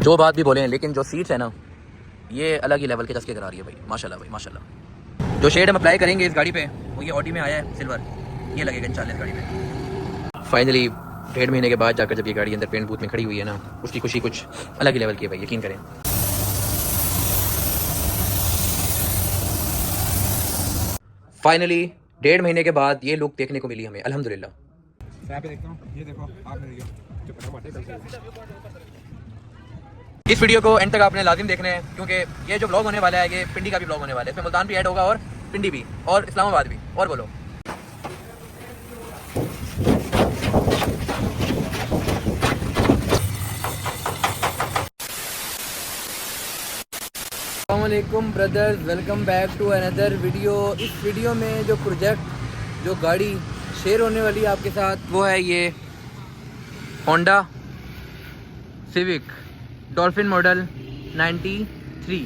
जो बात भी बोले, लेकिन जो सीट्स है ना, ये अलग ही लेवल के चस्के करा रही है भाई, माशाल्लाह भाई माशाल्लाह। जो शेड हम अप्लाई करेंगे इस गाड़ी पे, वो ये ऑडी में आया है सिल्वर, ये लगेगा इंशाल्लाह इस गाड़ी पे। फाइनली 1.5 महीने के बाद जाकर जब ये गाड़ी अंदर पेंट बूथ में खड़ी हुई है ना, उसकी खुशी कुछ अलग ही लेवल की है भाई, यकीन करें। फाइनली 1.5 महीने के बाद ये लुक देखने को मिली हमें, अल्हम्दुलिल्लाह। ये देखो आपने इस वीडियो को एंड तक आपने लाजिम देखना है, क्योंकि ये जो ब्लॉग होने वाला है, ये पिंडी का भी ब्लॉग होने वाला है। इसमें मुल्तान भी ऐड होगा और पिंडी भी और इस्लामाबाद भी। और बोलो अस्सलाम वालेकुम brothers, welcome back to another video. इस वीडियो में जो प्रोजेक्ट, जो गाड़ी शेयर होने वाली है आपके साथ, वो है ये होंडा सिविक डॉल्फिन मॉडल 93।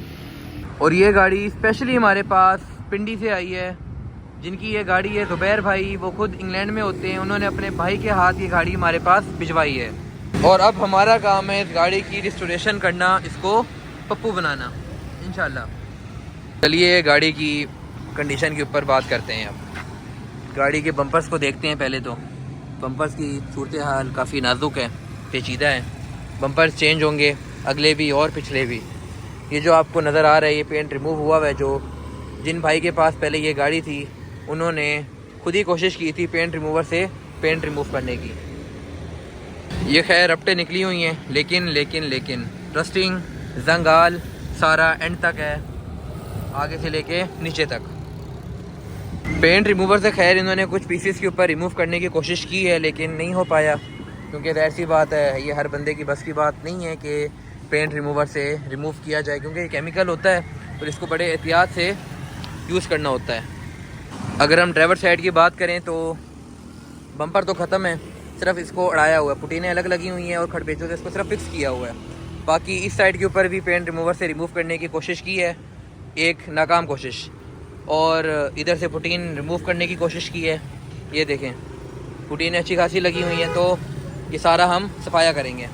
और ये गाड़ी स्पेशली हमारे पास पिंडी से आई है। जिनकी ये गाड़ी है ज़ुबैर भाई, वो खुद इंग्लैंड में होते हैं। उन्होंने अपने भाई के हाथ ये गाड़ी हमारे पास भिजवाई है और अब हमारा काम है इस गाड़ी की रिस्टोरेशन करना, इसको पप्पू बनाना इंशाल्लाह। चलिए गाड़ी की कंडीशन के ऊपर बात करते हैं। अब गाड़ी के बम्पर्स को देखते हैं। पहले तो बम्पर्स की सूरत हाल काफ़ी नाजुक है, पेचीदा है। बम्पर्स चेंज होंगे, अगले भी और पिछले भी। ये जो आपको नज़र आ रहा है, ये पेंट रिमूव हुआ हुआ है। जो जिन भाई के पास पहले ये गाड़ी थी, उन्होंने खुद ही कोशिश की थी पेंट रिमूवर से पेंट रिमूव करने की। ये खैर रपटे निकली हुई हैं, लेकिन रस्टिंग जंगाल सारा एंड तक है, आगे से लेके नीचे तक। पेंट रिमूवर से खैर इन्होंने कुछ पीसेस के ऊपर रिमूव करने की कोशिश की है, लेकिन नहीं हो पाया, क्योंकि ज़ाहिर सी बात है ये हर बंदे की बस की बात नहीं है कि पेंट रिमूवर से रिमूव किया जाए, क्योंकि ये केमिकल होता है और इसको बड़े एहतियात से यूज़ करना होता है। अगर हम ड्राइवर साइड की बात करें तो बम्पर तो ख़त्म है, सिर्फ इसको अड़ाया हुआ है, पुटीनें अलग लगी हुई हैं और खड़बेचों से इसको सिर्फ फिक्स किया हुआ है। बाकी इस साइड के ऊपर भी पेंट रिमूवर से रिमूव करने की कोशिश की है, एक नाकाम कोशिश। और इधर से पुटीन रिमूव करने की कोशिश की है। ये देखें पुटीनें अच्छी खासी लगी हुई हैं, तो ये सारा हम सफाया करेंगे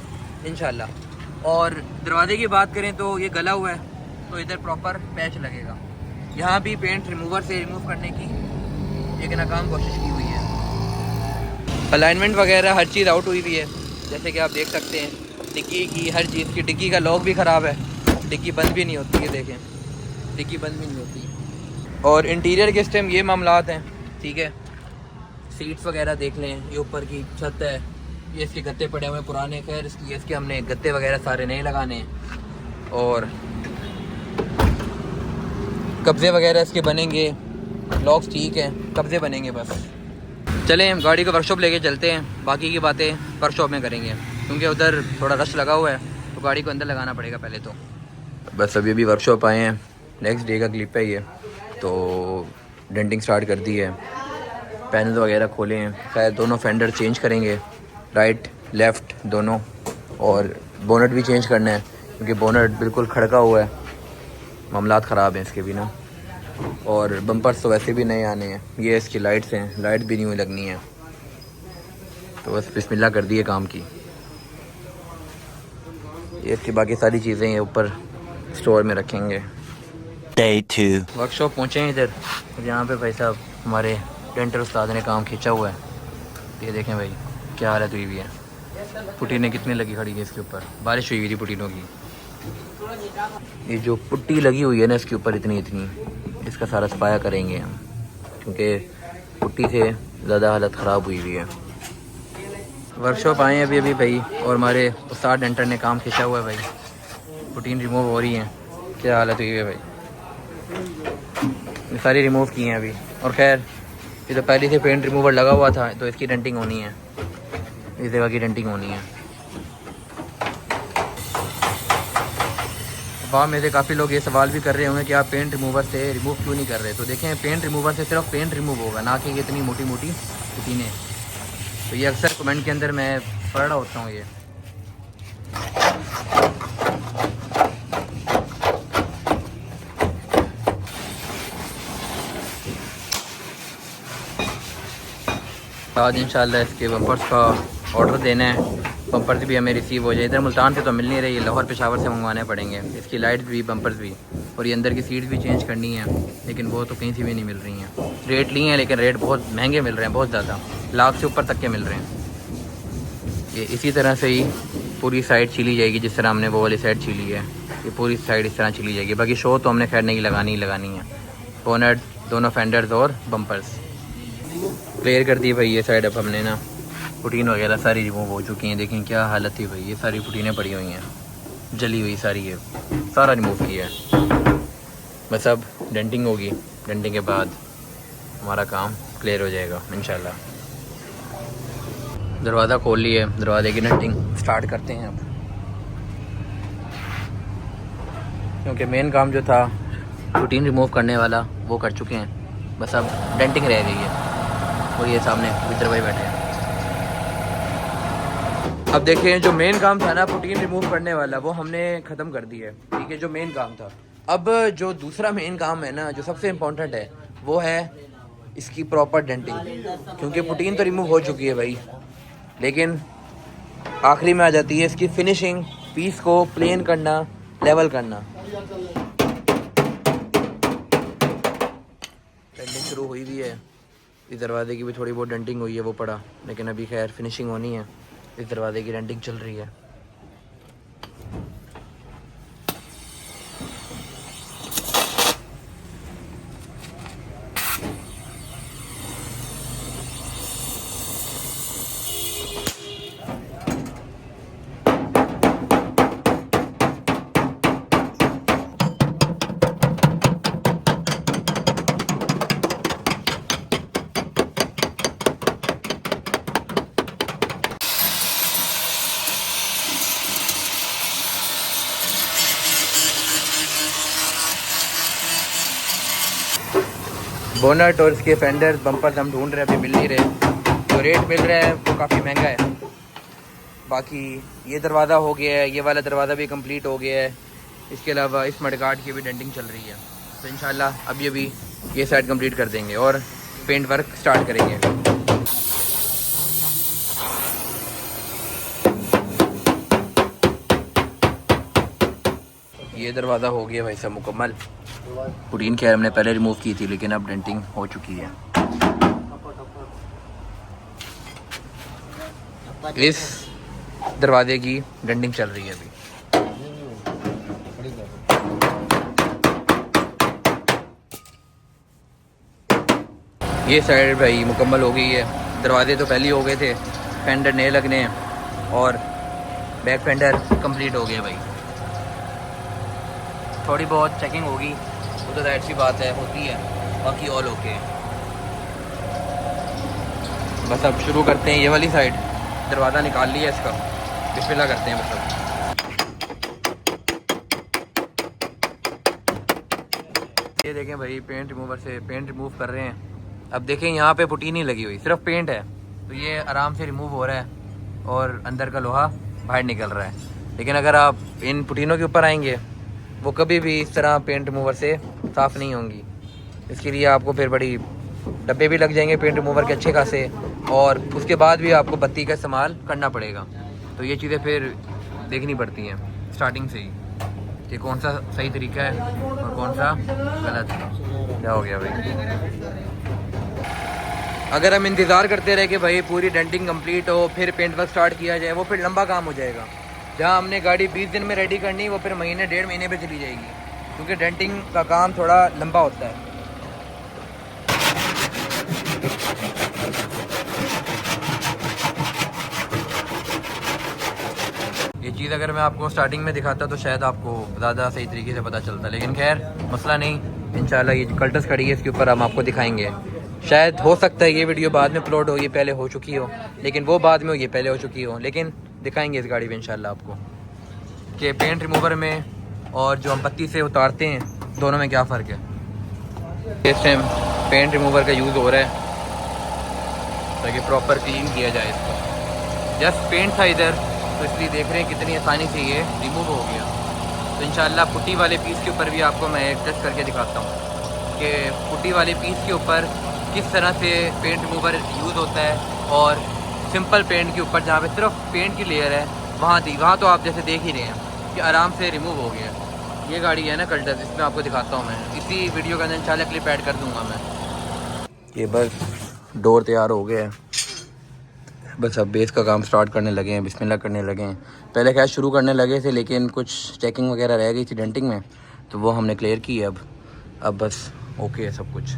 इंशाल्लाह। और दरवाजे की बात करें तो ये गला हुआ है, तो इधर प्रॉपर पैच लगेगा। यहाँ भी पेंट रिमूवर से रिमूव करने की एक नाकाम कोशिश की हुई है। अलाइनमेंट वगैरह हर चीज़ आउट हुई हुई है, जैसे कि आप देख सकते हैं। डिक्की की हर चीज़ की, डिक्की का लॉक भी ख़राब है, डिक्की बंद भी नहीं होती है, देखें डिक्की बंद भी नहीं होती। और इंटीरियर के इस टाइम ये मामलात हैं, ठीक है। सीट्स वगैरह देख लें, ये ऊपर की छत है, ये इसके गत्ते पड़े हुए पुराने, खैर इसके हमने गत्ते वगैरह सारे नए लगाने हैं। और कब्ज़े वगैरह इसके बनेंगे, लॉक्स ठीक है, कब्ज़े बनेंगे बस। चलें हम गाड़ी को वर्कशॉप लेके चलते हैं, बाकी की बातें वर्कशॉप में करेंगे, क्योंकि उधर थोड़ा रश लगा हुआ है, तो गाड़ी को अंदर लगाना पड़ेगा पहले तो। बस अभी वर्कशॉप आए हैं, नेक्स्ट डे का क्लिप है ये। तो डेंटिंग स्टार्ट कर दी है, पैनल वगैरह खोले हैं। खैर दोनों फेंडर चेंज करेंगे, राइट लेफ़्ट दोनों। और बोनट भी चेंज करना है, क्योंकि बोनट बिल्कुल खड़का हुआ है, मामलात ख़राब हैं इसके भी ना। और बम्पर्स तो वैसे भी नए आने हैं। ये इसकी लाइट्स हैं, लाइट भी न्यू लगनी है। तो बस बिस्मिल्लाह कर दिए काम की। ये इसकी बाकी सारी चीज़ें ये ऊपर स्टोर में रखेंगे। Day 2 वर्कशॉप पहुँचे हैं इधर, जहाँ पे भाई साहब हमारे डेंटल उस्ताद ने काम खींचा हुआ है। ये देखें भाई क्या हालत हुई हुई है, पुटीनें कितनी लगी खड़ी है इसके ऊपर, बारिश हुई हुई थी पुटीनों की। ये जो पुट्टी लगी हुई है ना इसके ऊपर इतनी, इसका सारा सफाया करेंगे हम, क्योंकि पुट्टी से ज़्यादा हालत ख़राब हुई हुई है। वर्कशॉप आए हैं अभी भाई, और हमारे उस्ताद डेंटर ने काम खींचा हुआ है भाई, पुटीन रिमूव हो रही हैं। क्या हालत हुई है भाई, ये सारी रिमूव की हैं अभी। और खैर ये तो पहले से पेंट रिमूवर लगा हुआ था, तो इसकी डेंटिंग होनी है, इस जगह की डेंटिंग होनी है। वहाँ में से काफ़ी लोग ये सवाल भी कर रहे होंगे कि आप पेंट रिमूवर से रिमूव क्यों नहीं कर रहे। तो देखें पेंट रिमूवर से सिर्फ पेंट रिमूव होगा, ना कि ये इतनी मोटी मोटी पुटीनें। तो ये अक्सर कमेंट के अंदर मैं पढ़ रहा होता हूँ। ये आज इंशाल्लाह इसके बम्पर्स का ऑर्डर देना है, बम्पर्स भी हमें रिसीव हो जाए। इधर मुल्तान से तो मिल नहीं रही, लाहौर पेशावर से मंगवाने पड़ेंगे। इसकी लाइट्स भी, बम्पर्स भी, और ये अंदर की सीट्स भी चेंज करनी है, लेकिन वो तो कहीं से भी नहीं मिल रही हैं। रेट लिए हैं लेकिन रेट बहुत महंगे मिल रहे हैं, बहुत ज़्यादा, लाख से ऊपर तक के मिल रहे हैं। ये इसी तरह से ही पूरी साइड छिली जाएगी, जिस तरह हमने वो वाली साइड छिली है, ये पूरी साइड इस तरह छिली जाएगी। बाकी शो तो हमने खैर नहीं लगानी है। बोनट, दोनों फेंडर्स और बम्पर्स क्लियर कर दी भाई। ये साइड अब हमने ना पुटीन वगैरह सारी रिमूव हो चुकी हैं। देखें क्या हालत थी भाई, ये सारी पुटीनें पड़ी हुई हैं, जली हुई सारी, ये सारा रिमूव किया है। बस अब डेंटिंग होगी, डेंटिंग के बाद हमारा काम क्लियर हो जाएगा इंशाल्लाह। दरवाज़ा खोल लिए, दरवाजे की डेंटिंग स्टार्ट करते हैं अब, क्योंकि मेन काम जो था पुटीन रिमूव करने वाला वो कर चुके हैं। बस अब डेंटिंग रह गई है, और ये सामने वितर भाई बैठे हैं। अब देखें, जो मेन काम था ना पुटीन रिमूव करने वाला, वो हमने ख़त्म कर दिया है, ठीक है, जो मेन काम था। अब जो दूसरा मेन काम है ना, जो सबसे इम्पोर्टेंट है, वो है इसकी प्रॉपर डेंटिंग, क्योंकि पुटीन तो रिमूव हो चुकी है भाई, लेकिन आखिरी में आ जाती है इसकी फिनिशिंग, पीस को प्लेन करना, लेवल करना। डेंटिंग शुरू हुई भी है, इस दरवाजे की भी थोड़ी बहुत डेंटिंग हुई है, वो पड़ा, लेकिन अभी खैर फिनिशिंग होनी है। इस दरवाजे की डेंटिंग चल रही है। बोनट और इसके फेंडर्स, बम्पर्स हम ढूंढ रहे हैं, अभी मिल नहीं रहे। जो रेट मिल रहा है वो काफ़ी महंगा है। बाकी ये दरवाज़ा हो गया है, ये वाला दरवाज़ा भी कंप्लीट हो गया है। इसके अलावा इस मडगार्ड की भी डेंटिंग चल रही है, तो इंशाल्लाह अभी ये साइड कंप्लीट कर देंगे और पेंट वर्क स्टार्ट करेंगे। ये दरवाज़ा हो गया भाई साहब मुकम्मल। पुटीन खैर हमने पहले रिमूव की थी, लेकिन अब डेंटिंग हो चुकी है। इस दरवाजे की डेंटिंग चल रही है अभी। ये साइड भाई मुकम्मल हो गई है। दरवाजे तो पहले ही हो गए थे, फेंडर नए लगने हैं और बैक फेंडर कंप्लीट हो गया भाई। थोड़ी बहुत चेकिंग होगी, वो तो ज़ाहिर सी बात है, होती है, बाकी ऑल ओके। बस अब शुरू करते हैं ये वाली साइड। दरवाज़ा निकाल लिया इसका, बिस्मिल्लाह करते हैं। बस ये देखें भाई, पेंट रिमूवर से पेंट रिमूव कर रहे हैं। अब देखें यहाँ पे पुट्टी नहीं लगी हुई, सिर्फ पेंट है, तो ये आराम से रिमूव हो रहा है और अंदर का लोहा बाहर निकल रहा है। लेकिन अगर आप इन पुटीनों के ऊपर आएंगे, वो कभी भी इस तरह पेंट रिमूवर से साफ़ नहीं होंगी। इसके लिए आपको फिर बड़ी डब्बे भी लग जाएंगे पेंट रिमूवर के अच्छे खासे, और उसके बाद भी आपको बत्ती का इस्तेमाल करना पड़ेगा। तो ये चीज़ें फिर देखनी पड़ती हैं स्टार्टिंग से ही कि कौन सा सही तरीका है और कौन सा गलत है। क्या हो गया भाई? अगर हम इंतज़ार करते रहे कि भाई पूरी डेंटिंग कंप्लीट हो फिर पेंट वर्क स्टार्ट किया जाए, वो फिर लंबा काम हो जाएगा। जहाँ हमने गाड़ी 20 दिन में रेडी करनी, वो फिर महीने 1.5 महीने पे चली जाएगी, क्योंकि डेंटिंग का काम थोड़ा लंबा होता है। ये चीज़ अगर मैं आपको स्टार्टिंग में दिखाता तो शायद आपको ज़्यादा सही तरीके से पता चलता, लेकिन खैर मसला नहीं, इंशाल्लाह ये कल्टस खड़ी है इसके ऊपर हम आपको दिखाएंगे। शायद हो सकता है ये वीडियो बाद में अपलोड हो, ये पहले हो चुकी हो, लेकिन वो बाद में हो, ये पहले हो चुकी हो, लेकिन दिखाएंगे इस गाड़ी में इंशाल्लाह आपको कि पेंट रिमूवर में और जो हम पत्ती से उतारते हैं दोनों में क्या फ़र्क है। इस टाइम पेंट रिमूवर का यूज़ हो रहा है ताकि प्रॉपर क्लीन किया जाए इसको। जस्ट पेंट था इधर, तो इसलिए देख रहे हैं कितनी आसानी से ये रिमूव हो गया। तो इंशाल्लाह पुट्टी वाले पीस के ऊपर भी आपको मैं टेस्ट करके दिखाता हूँ कि पुट्टी वाले पीस के ऊपर किस तरह से पेंट रिमूवर यूज़ होता है और सिंपल पेंट के ऊपर जहाँ पे सिर्फ पेंट की लेयर है वहाँ थी, वहाँ तो आप जैसे देख ही रहे हैं कि आराम से रिमूव हो गया। ये गाड़ी है ना कल्टस, इसमें आपको दिखाता हूँ मैं, इसी वीडियो के अंदर इंशाल्लाह क्लिप ऐड कर दूँगा मैं। ये बस डोर तैयार हो गया है, बस अब बेस का काम स्टार्ट करने लगे हैं, बिस्मिल्लाह करने लगे हैं। पहले क्या शुरू करने लगे थे लेकिन कुछ चेकिंग वगैरह रह गई थी डेंटिंग में, तो वो हमने क्लियर की है। अब बस ओके है सब कुछ।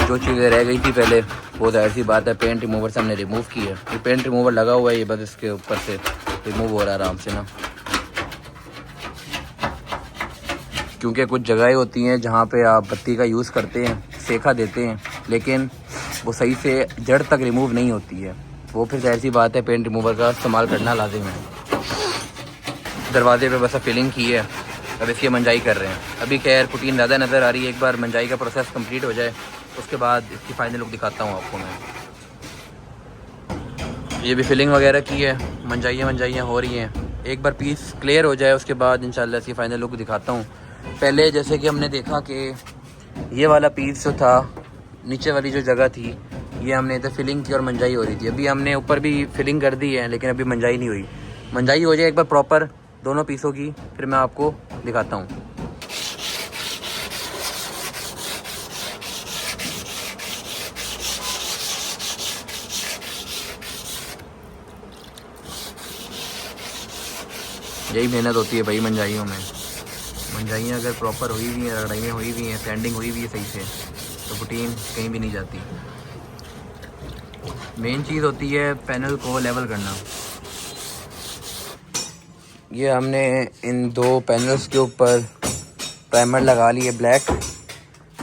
जो चीज़ें रह गई थी पहले वो ज़ाहिर सी बात है पेंट रिमूवर से हमने रिमूव की है। ये पेंट रिमूवर लगा हुआ है, ये बस इसके ऊपर से रिमूव हो रहा है आराम से ना, क्योंकि कुछ जगहें होती हैं जहाँ पे आप बत्ती का यूज़ करते हैं, सेका देते हैं, लेकिन वो सही से जड़ तक रिमूव नहीं होती है। वो फिर ज़ाहिर सी बात है पेंट रिमूवर का इस्तेमाल करना लाजिम है। दरवाजे पे बस फिलिंग की है, अब इसकी मंजाई कर रहे हैं। अभी खैर पुटीन ज़्यादा नज़र आ रही है, एक बार मंजाई का प्रोसेस कंप्लीट हो जाए उसके बाद इसकी फाइनल लुक दिखाता हूँ आपको मैं। ये भी फिलिंग वगैरह की है, मंजाइयाँ हो रही हैं। एक बार पीस क्लियर हो जाए उसके बाद इंशाल्लाह इसकी फाइनल लुक दिखाता हूँ। पहले जैसे कि हमने देखा कि ये वाला पीस जो था, नीचे वाली जो जगह थी, ये हमने इधर फिलिंग की और मंजाई हो रही थी। अभी हमने ऊपर भी फिलिंग कर दी है लेकिन अभी मंजाई नहीं हुई। मंजाई हो जाए एक बार प्रॉपर दोनों पीसों की, फिर मैं आपको दिखाता हूँ। यही मेहनत होती है भाई मंजाइयों में। मंजाइयाँ अगर प्रॉपर हुई हुई हैं, रगड़ाइयाँ हुई हुई हैं, सैंडिंग हुई हुई है सही से, तो पुटीन कहीं भी नहीं जाती। मेन चीज़ होती है पैनल को लेवल करना। ये हमने इन दो पैनल्स के ऊपर प्राइमर लगा लिए ब्लैक।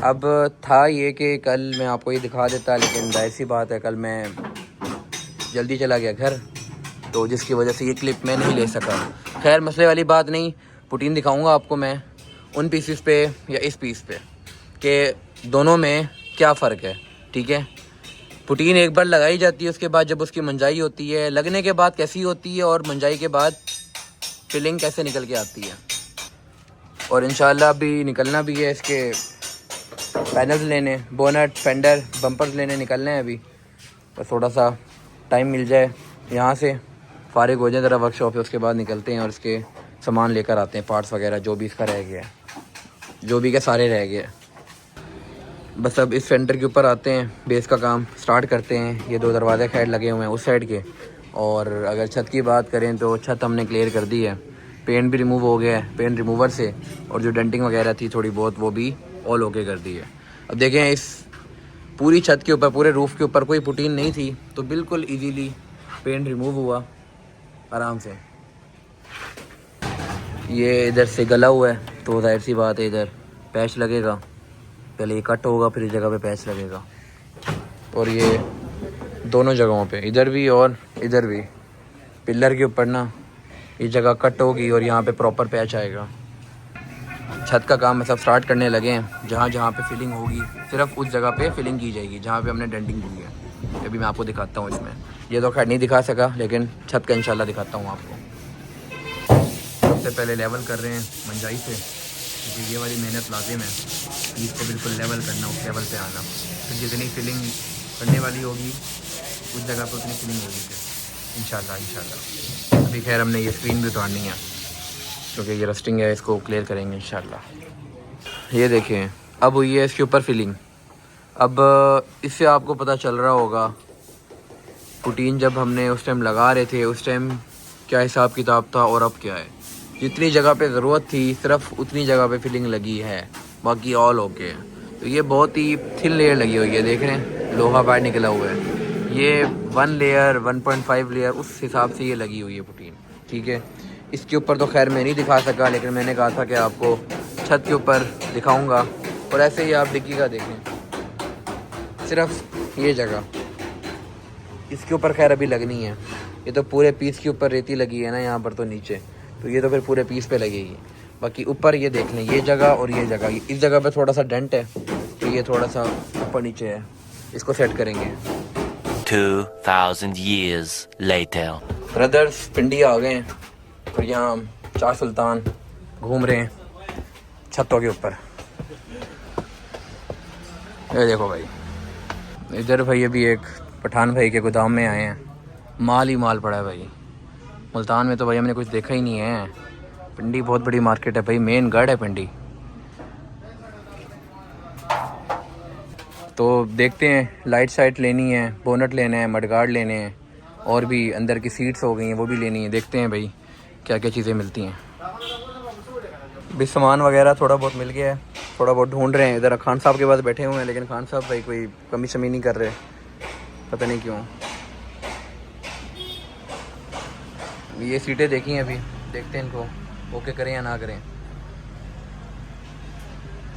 अब था ये कि कल मैं आपको ये दिखा देता, लेकिन जाहिर सी बात है कल मैं जल्दी चला गया घर, तो जिसकी वजह से ये क्लिप मैं नहीं ले सका। खैर मसले वाली बात नहीं, पुटीन दिखाऊंगा आपको मैं उन पीसेस पे या इस पीस पे कि दोनों में क्या फ़र्क है। ठीक है, पुटीन एक बार लगाई जाती है, उसके बाद जब उसकी मंजाई होती है, लगने के बाद कैसी होती है और मंजाई के बाद फिलिंग कैसे निकल के आती है। और इंशाल्लाह अभी निकलना भी है इसके पैनल्स लेने, बोनट, फेंडर, बम्पर्स लेने निकलने हैं अभी। बस थोड़ा सा टाइम मिल जाए, यहाँ से फारिग हो जाए ज़रा वर्कशॉप है, उसके बाद निकलते हैं और इसके सामान लेकर आते हैं, पार्ट्स वगैरह जो भी इसका रह गया है, जो भी के सारे रह गए। बस अब इस फेंडर के ऊपर आते हैं, बेस का काम स्टार्ट करते हैं। ये दो दरवाजे खैर लगे हुए हैं उस साइड के। और अगर छत की बात करें तो छत हमने क्लियर कर दी है, पेंट भी रिमूव हो गया है पेंट रिमूवर से, और जो डेंटिंग वगैरह थी थोड़ी बहुत वो भी ऑल ओके कर दी है। अब देखें इस पूरी छत के ऊपर, पूरे रूफ़ के ऊपर कोई पुटीन नहीं थी, तो बिल्कुल ईजीली पेंट रिमूव हुआ आराम से। ये इधर से गला हुआ है तो जाहिर सी बात है इधर पैच लगेगा, पहले ये कट होगा फिर इस जगह पे पैच लगेगा। और ये दोनों जगहों पे, इधर भी और इधर भी, पिलर के ऊपर ना ये जगह कट होगी और यहाँ पे प्रॉपर पैच आएगा। छत का काम सब स्टार्ट करने लगे हैं, जहाँ जहाँ पे फिलिंग होगी सिर्फ उस जगह पे फिलिंग की जाएगी जहाँ पे हमने डेंटिंग की है। अभी मैं आपको दिखाता हूँ इसमें, ये तो खैर नहीं दिखा सका लेकिन छत का इंशाल्लाह दिखाता हूँ आपको। सबसे पहले लेवल कर रहे हैं मंजाई से, क्योंकि ये वाली मेहनत लाजिम है, इसको बिल्कुल लेवल करना, उस लेवल पे आना। फिर जितनी फिलिंग करने वाली होगी उस जगह पे उतनी फिलिंग होगी फिर इंशाल्लाह। अभी खैर हमने ये स्क्रीन भी उतारनी है क्योंकि ये रस्टिंग है, इसको क्लियर करेंगे इंशाल्लाह। ये देखें अब हुई है इसके ऊपर फिलिंग। अब इससे आपको पता चल रहा होगा पुटीन जब हमने उस टाइम लगा रहे थे उस टाइम क्या हिसाब किताब था और अब क्या है। जितनी जगह पे ज़रूरत थी सिर्फ उतनी जगह पे फिलिंग लगी है, बाकी ऑल ओके है। तो ये बहुत ही थिन लेयर लगी हुई है, देख रहे हैं लोहा बाहर निकला हुआ है। ये 1 लेयर 1.5 लेयर उस हिसाब से ये लगी हुई है पुटीन। ठीक है, इसके ऊपर तो खैर मैं नहीं दिखा सका, लेकिन मैंने कहा था कि आपको छत के ऊपर दिखाऊंगा। और ऐसे ही आप डिक्की का देखें, सिर्फ ये जगह इसके ऊपर खैर अभी लगनी है। ये तो पूरे पीस के ऊपर रेती लगी है ना यहाँ पर, तो नीचे तो ये तो फिर पूरे पीस पे लगेगी। बाकी ऊपर ये देख लें, ये जगह और ये जगह, इस जगह पे थोड़ा सा डेंट है तो ये थोड़ा सा ऊपर नीचे है, इसको सेट करेंगे। 2000 years later. ब्रदर्स पिंडी आ गए हैं और यहाँ चार सुल्तान घूम रहे हैं छतों के ऊपर। ये देखो भाई, इधर भाई अभी एक पठान भाई के गोदाम में आए हैं, माल ही माल पड़ा है भाई। मुल्तान में तो भाई हमने कुछ देखा ही नहीं है। पिंडी बहुत बड़ी मार्केट है भाई, मेन गढ़ है पिंडी। तो देखते हैं, लाइट साइट लेनी है, बोनट लेना है, मडगार्ड लेने हैं, और भी अंदर की सीट्स हो गई हैं वो भी लेनी है। देखते हैं भाई क्या क्या चीज़ें मिलती हैं। भी सामान वगैरह थोड़ा बहुत मिल गया है, थोड़ा बहुत ढूंढ रहे हैं। इधर खान साहब के पास बैठे हुए हैं, लेकिन खान साहब भाई कोई कमी शमी नहीं कर रहे, पता नहीं क्यों। ये सीटें देखी हैं अभी, देखते हैं इनको ओके करें या ना करें।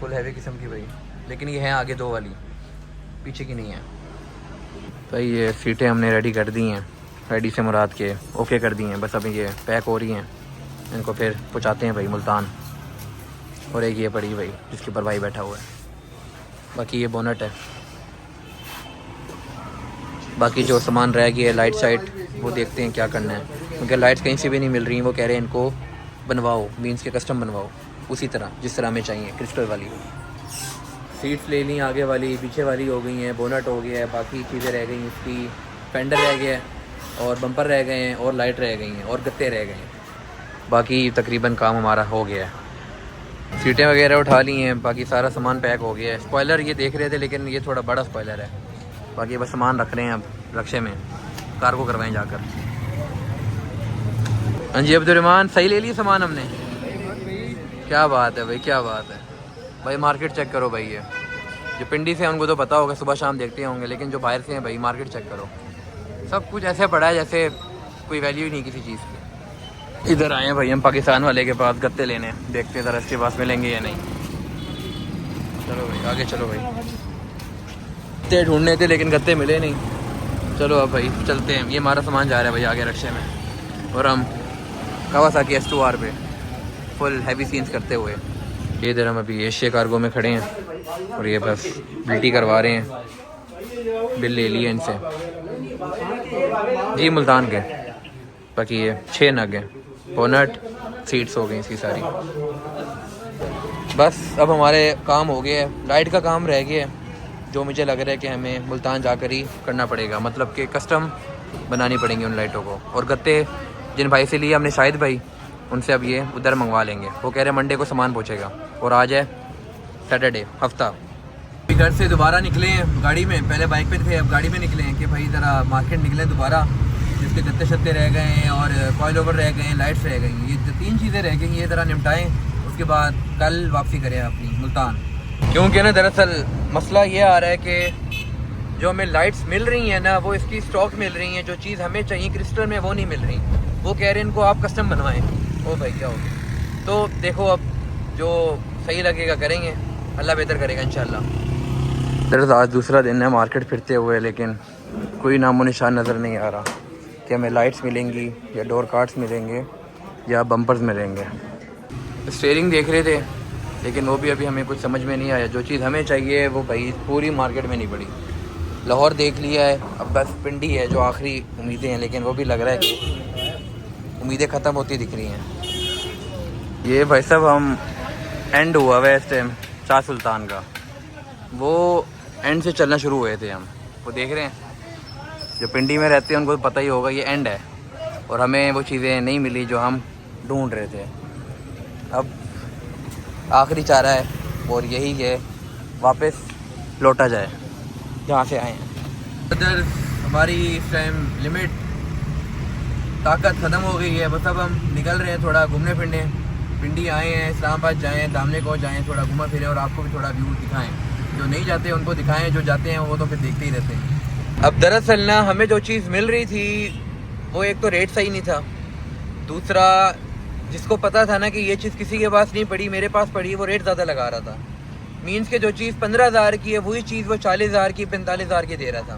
फुल हैवी किस्म की भाई, लेकिन ये हैं आगे दो वाली, पीछे की नहीं है भाई। ये सीटें हमने रेडी कर दी हैं, रेडी से मुराद के ओके कर दी हैं, बस अभी ये पैक हो रही हैं। इनको फिर पहुँचाते हैं भाई मुल्तान। और एक ये पड़ी भाई जिसके ऊपर भाई बैठा हुआ है। बाकी ये बोनट है। बाकी जो सामान रह गया है लाइट साइट, वो देखते हैं क्या करना है, क्योंकि लाइट्स कहीं से भी नहीं मिल रही। वो कह रहे हैं इनको बनवाओ, मीन्स के कस्टम बनवाओ उसी तरह जिस तरह हमें चाहिए, क्रिस्टल वाली। सीट्स ले ली, आगे वाली पीछे वाली हो गई हैं, बोनट हो गया है, बाकी चीज़ें रह गई। इसकी फेंडर रह गया है, और बम्पर रह गए हैं, और लाइट रह गई हैं, और गत्ते रह गए हैं। बाकी तकरीबन काम हमारा हो गया है। सीटें वगैरह उठा ली हैं, बाकी सारा सामान पैक हो गया है। स्पॉइलर ये देख रहे थे, लेकिन ये थोड़ा बड़ा स्पॉइलर है। बाकी बस सामान रख रहे हैं अब रक्शे में, कार्गो करवाएं जाकर। हाँ जी अब्दुर्रहमान, सही ले लिया सामान हमने? क्या बात है भाई, क्या बात है भाई। मार्केट चेक करो भाई, ये जो पिंडी से हैं उनको तो पता होगा, सुबह शाम देखते होंगे, लेकिन जो बाहर से हैं भाई, मार्केट चेक करो। सब कुछ ऐसे पड़ा है जैसे कोई वैल्यू ही नहीं किसी चीज़ की। इधर आए हैं भाई हम पाकिस्तान वाले के पास गत्ते लेने, देखते हैं ज़रा इसके पास मिलेंगे या नहीं। चलो भाई आगे चलो भाई। गत्ते ढूंढने थे लेकिन गत्ते मिले नहीं। चलो अब भाई चलते हैं। ये हमारा सामान जा रहा है भाई आगे रक्शे में, और हम कावासाकी S2R पे फुल हैवी सीन्स करते हुए। ये इधर हम अभी एशिया कार्गो में खड़े हैं, और ये बस बिल्टी करवा रहे हैं। बिल ले लिए इनसे जी, मुल्तान के। बाकी ये 6 नग हैं, बोनट सीट्स हो गई इसकी सारी। बस अब हमारे काम हो गया है। लाइट का काम रह गया है, जो मुझे लग रहा है कि हमें मुल्तान जाकर ही करना पड़ेगा, मतलब कि कस्टम बनानी पड़ेंगी उन लाइटों को। और गत्ते जिन भाई से लिए हमने, शाहिद भाई, उनसे अब ये उधर मंगवा लेंगे। वो कह रहे हैं मंडे को सामान पहुंचेगा, और आज है सैटरडे, हफ्ता। घर से दोबारा निकले हैं गाड़ी में, पहले बाइक पे थे, अब गाड़ी में निकले हैं कि भाई ज़रा मार्केट निकले दोबारा, जिसके गत्ते शत्ते रह गए हैं, और कॉइल ओवर रह गए हैं, लाइट्स रह गई हैं। ये जो 3 चीज़ें रह गई, ये ज़रा निपटाएँ, उसके बाद कल वापसी करें अपनी मुल्तान। क्योंकि ना दरअसल मसला ये आ रहा है कि जो हमें लाइट्स मिल रही हैं ना, वो इसकी स्टॉक मिल रही हैं, जो चीज़ हमें चाहिए क्रिस्टल में वो नहीं मिल रही। वो कह रहे हैं इनको आप कस्टम बनवाएं। ओ भाई क्या हो गया? तो देखो अब जो सही लगेगा करेंगे, अल्लाह बेहतर करेगा इंशाल्लाह। दरअसल आज दूसरा दिन है मार्केट फिरते हुए, लेकिन कोई नामो निशान नज़र नहीं आ रहा कि हमें लाइट्स मिलेंगी या डोर कार्ड्स मिलेंगे या बम्पर्स मिलेंगे। स्टीयरिंग देख रहे थे, लेकिन वो भी अभी हमें कुछ समझ में नहीं आया। जो चीज़ हमें चाहिए वो भाई पूरी मार्केट में नहीं पड़ी। लाहौर देख लिया है, अब बस पिंडी है जो आखिरी उम्मीदें हैं, लेकिन वो भी लग रहा है कि उम्मीदें ख़त्म होती दिख रही हैं। ये भाई साहब हम एंड हुआ हुआ है इस टाइम शाह सुल्तान का, वो एंड से चलना शुरू हुए थे हम। वो देख रहे हैं, जो पिंडी में रहते हैं उनको तो पता ही होगा ये एंड है, और हमें वो चीज़ें नहीं मिली जो हम ढूंढ रहे थे। अब आखिरी चारा है, और यही है वापस लौटा जाए जहाँ से आए हैं। इधर हमारी इस टाइम लिमिट ताकत ख़त्म हो गई है, बस अब हम निकल रहे हैं थोड़ा घूमने फिरने। पिंडी आए हैं, इस्लामाबाद जाएँ, दामने को जाएँ, थोड़ा घूमा फिरें, और आपको भी थोड़ा व्यू दिखाएँ। जो नहीं जाते उनको दिखाएँ, जो जाते हैं वो तो फिर देखते ही रहते हैं। अब दरअसल ना हमें जो चीज़ मिल रही थी वो एक तो रेट सही नहीं था, दूसरा जिसको पता था ना कि ये चीज़ किसी के पास नहीं पड़ी, मेरे पास पड़ी, वो रेट ज़्यादा लगा रहा था। मीन्स के जो चीज़ 15,000 की है वही चीज़ वो 40,000 की 45,000 की दे रहा था।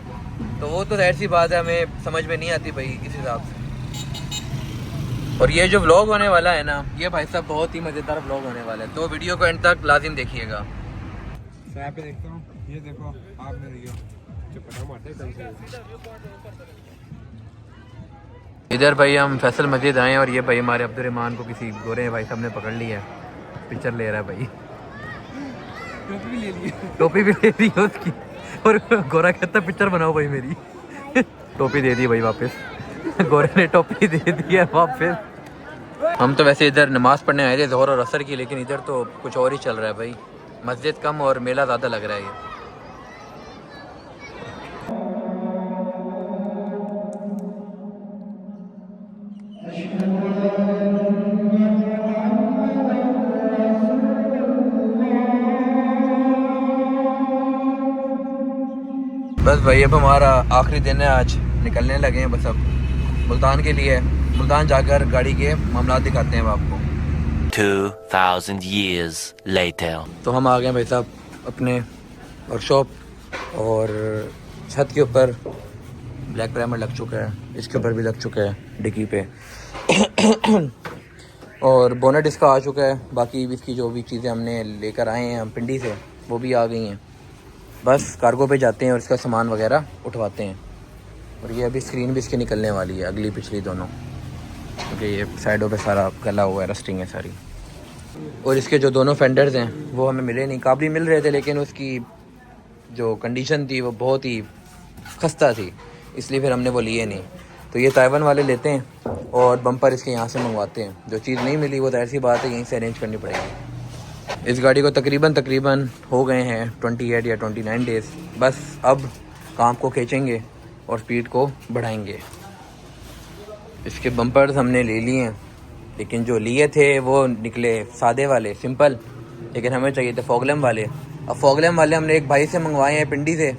तो वो तो जाहिर सी बात है हमें समझ में नहीं आती भाई इस हिसाब से। और ये जो व्लॉग होने वाला है ना, ये भाई साहब बहुत ही मज़ेदार व्लॉग होने वाला है, तो वीडियो को एंड तक लाजिम देखिएगा। यहाँ पे देखता हूँ, ये देखो आप में देखियो जो पटा मारते हैं इधर भाई हम फैसल मस्जिद आए हैं और ये भाई हमारे अब्दुर्रहमान को किसी गोरे भाई साहब ने पकड़ लिया है, पिक्चर ले रहा है भाई। टोपी भी ले ली। टोपी भी ले ली है उसकी, और गोरा कहता पिक्चर बनाओ भाई मेरी। टोपी दे दी भाई वापस, गोरे ने टोपी दे दी है वापस। हम तो वैसे इधर नमाज़ पढ़ने आए थे ज़ोहर और असर की, लेकिन इधर तो कुछ और ही चल रहा है भाई, मस्जिद कम और मेला ज़्यादा लग रहा है ये। बस भाई अब हमारा आखिरी दिन है, आज निकलने लगे हैं बस अब मुल्तान के लिए। मुल्तान जाकर गाड़ी के मामला दिखाते हैं आपको। 2000 years later. तो हम आ गए भाई साहब अपने वर्कशॉप, और छत के ऊपर ब्लैक प्राइमर लग चुका है, इसके ऊपर भी लग चुका है डिक्की पे। और बोनेट इसका आ चुका है, बाकी इसकी जो भी चीज़ें हमने लेकर आए हैं हम पिंडी से वो भी आ गई हैं। बस कार्गो पे जाते हैं और इसका सामान वगैरह उठवाते हैं। और ये अभी स्क्रीन भी इसकी निकलने वाली है, अगली पिछली दोनों, क्योंकि ये साइडों पे सारा गला हुआ है, रस्टिंग है सारी। और इसके जो दोनों फेंडर्स हैं वो हमें मिले नहीं, काबली मिल रहे थे लेकिन उसकी जो कंडीशन थी वो बहुत ही खस्ता थी, इसलिए फिर हमने वो लिए नहीं। तो ये ताइवान वाले लेते हैं और बम्पर इसके यहाँ से मंगवाते हैं। जो चीज़ नहीं मिली वो तो ऐसी बात है यहीं से अरेंज करनी पड़ेगी। इस गाड़ी को तकरीबन हो गए हैं 28 या 29 डेज़। बस अब काम को खींचेंगे और स्पीड को बढ़ाएंगे। इसके बम्पर्स हमने ले लिए हैं, लेकिन जो लिए थे वो निकले सादे वाले, सिंपल, लेकिन हमें चाहिए थे फॉगलैम वाले। अब फॉगलैम वाले हमने एक भाई से मंगवाए हैं पिंडी से,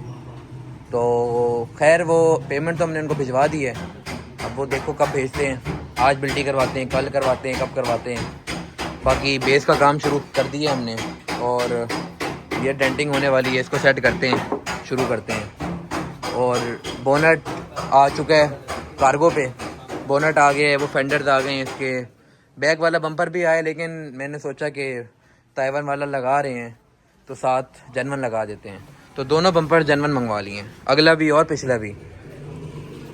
तो खैर वो पेमेंट तो हमने उनको भिजवा दी है। अब वो देखो कब भेजते हैं, आज बिल्टी करवाते हैं, कल करवाते हैं, कब करवाते हैं। बाकी बेस का काम शुरू कर दिया हमने, और ये डेंटिंग होने वाली है, इसको सेट करते हैं, शुरू करते हैं। और बोनट आ चुका है कार्गो पे, बोनट आ गया है, वो फेंडर्स आ गए हैं, इसके बैक वाला बम्पर भी आया, लेकिन मैंने सोचा कि ताइवान वाला लगा रहे हैं तो साथ जनवन लगा देते हैं। तो दोनों बम्पर जनवन मंगवा लिए हैं, अगला भी और पिछला भी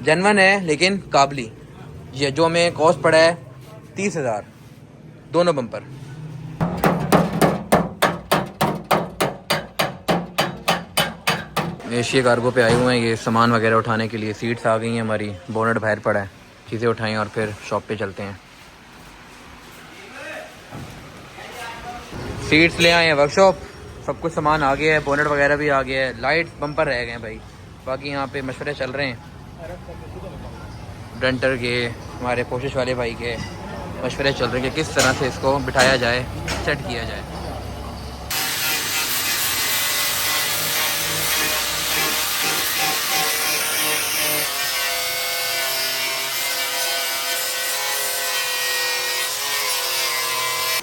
जनवन है, लेकिन काबली। ये जो हमें कॉस्ट पड़ा है 30,000 दोनों बम्पर। एशिया कार्गो पे आए हुए हैं ये सामान वगैरह उठाने के लिए। सीट्स आ गई हैं हमारी, बोनट बाहर पड़ा है, चीज़ें उठाएं और फिर शॉप पे चलते हैं। सीट्स ले आए हैं वर्कशॉप, सब कुछ सामान आ गया है, बोनट वगैरह भी आ गया है, लाइट बम्पर रह गए हैं भाई। बाकी यहाँ पे मशवरे चल रहे हैं, डेंटर के, हमारे कोशिश वाले भाई के मशवरे चल रहे हैं कि किस तरह से इसको बिठाया जाए, सेट किया जाए।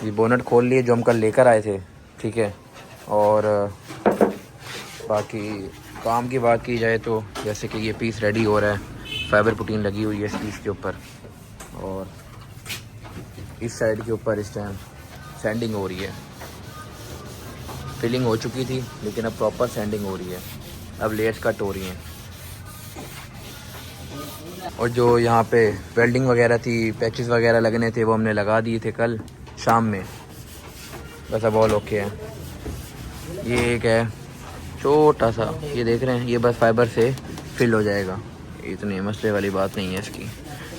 ये बोनट खोल लिए जो हम कल लेकर आए थे, ठीक है। और बाकी काम की बात की जाए तो जैसे कि ये पीस रेडी हो रहा है, फाइबर पुटीन लगी हुई है इस पीस के ऊपर, और इस साइड के ऊपर इस टाइम सैंडिंग हो रही है। फिलिंग हो चुकी थी लेकिन अब प्रॉपर सैंडिंग हो रही है, अब लेयर्स कट हो रही हैं। और जो यहाँ पे वेल्डिंग वगैरह थी, पैचेस वगैरह लगने थे, वो हमने लगा दिए थे कल शाम में। बस अब ऑल ओके है। ये एक है छोटा सा, ये देख रहे हैं, ये बस फाइबर से फिल हो जाएगा, इतनी मसले वाली बात नहीं है इसकी।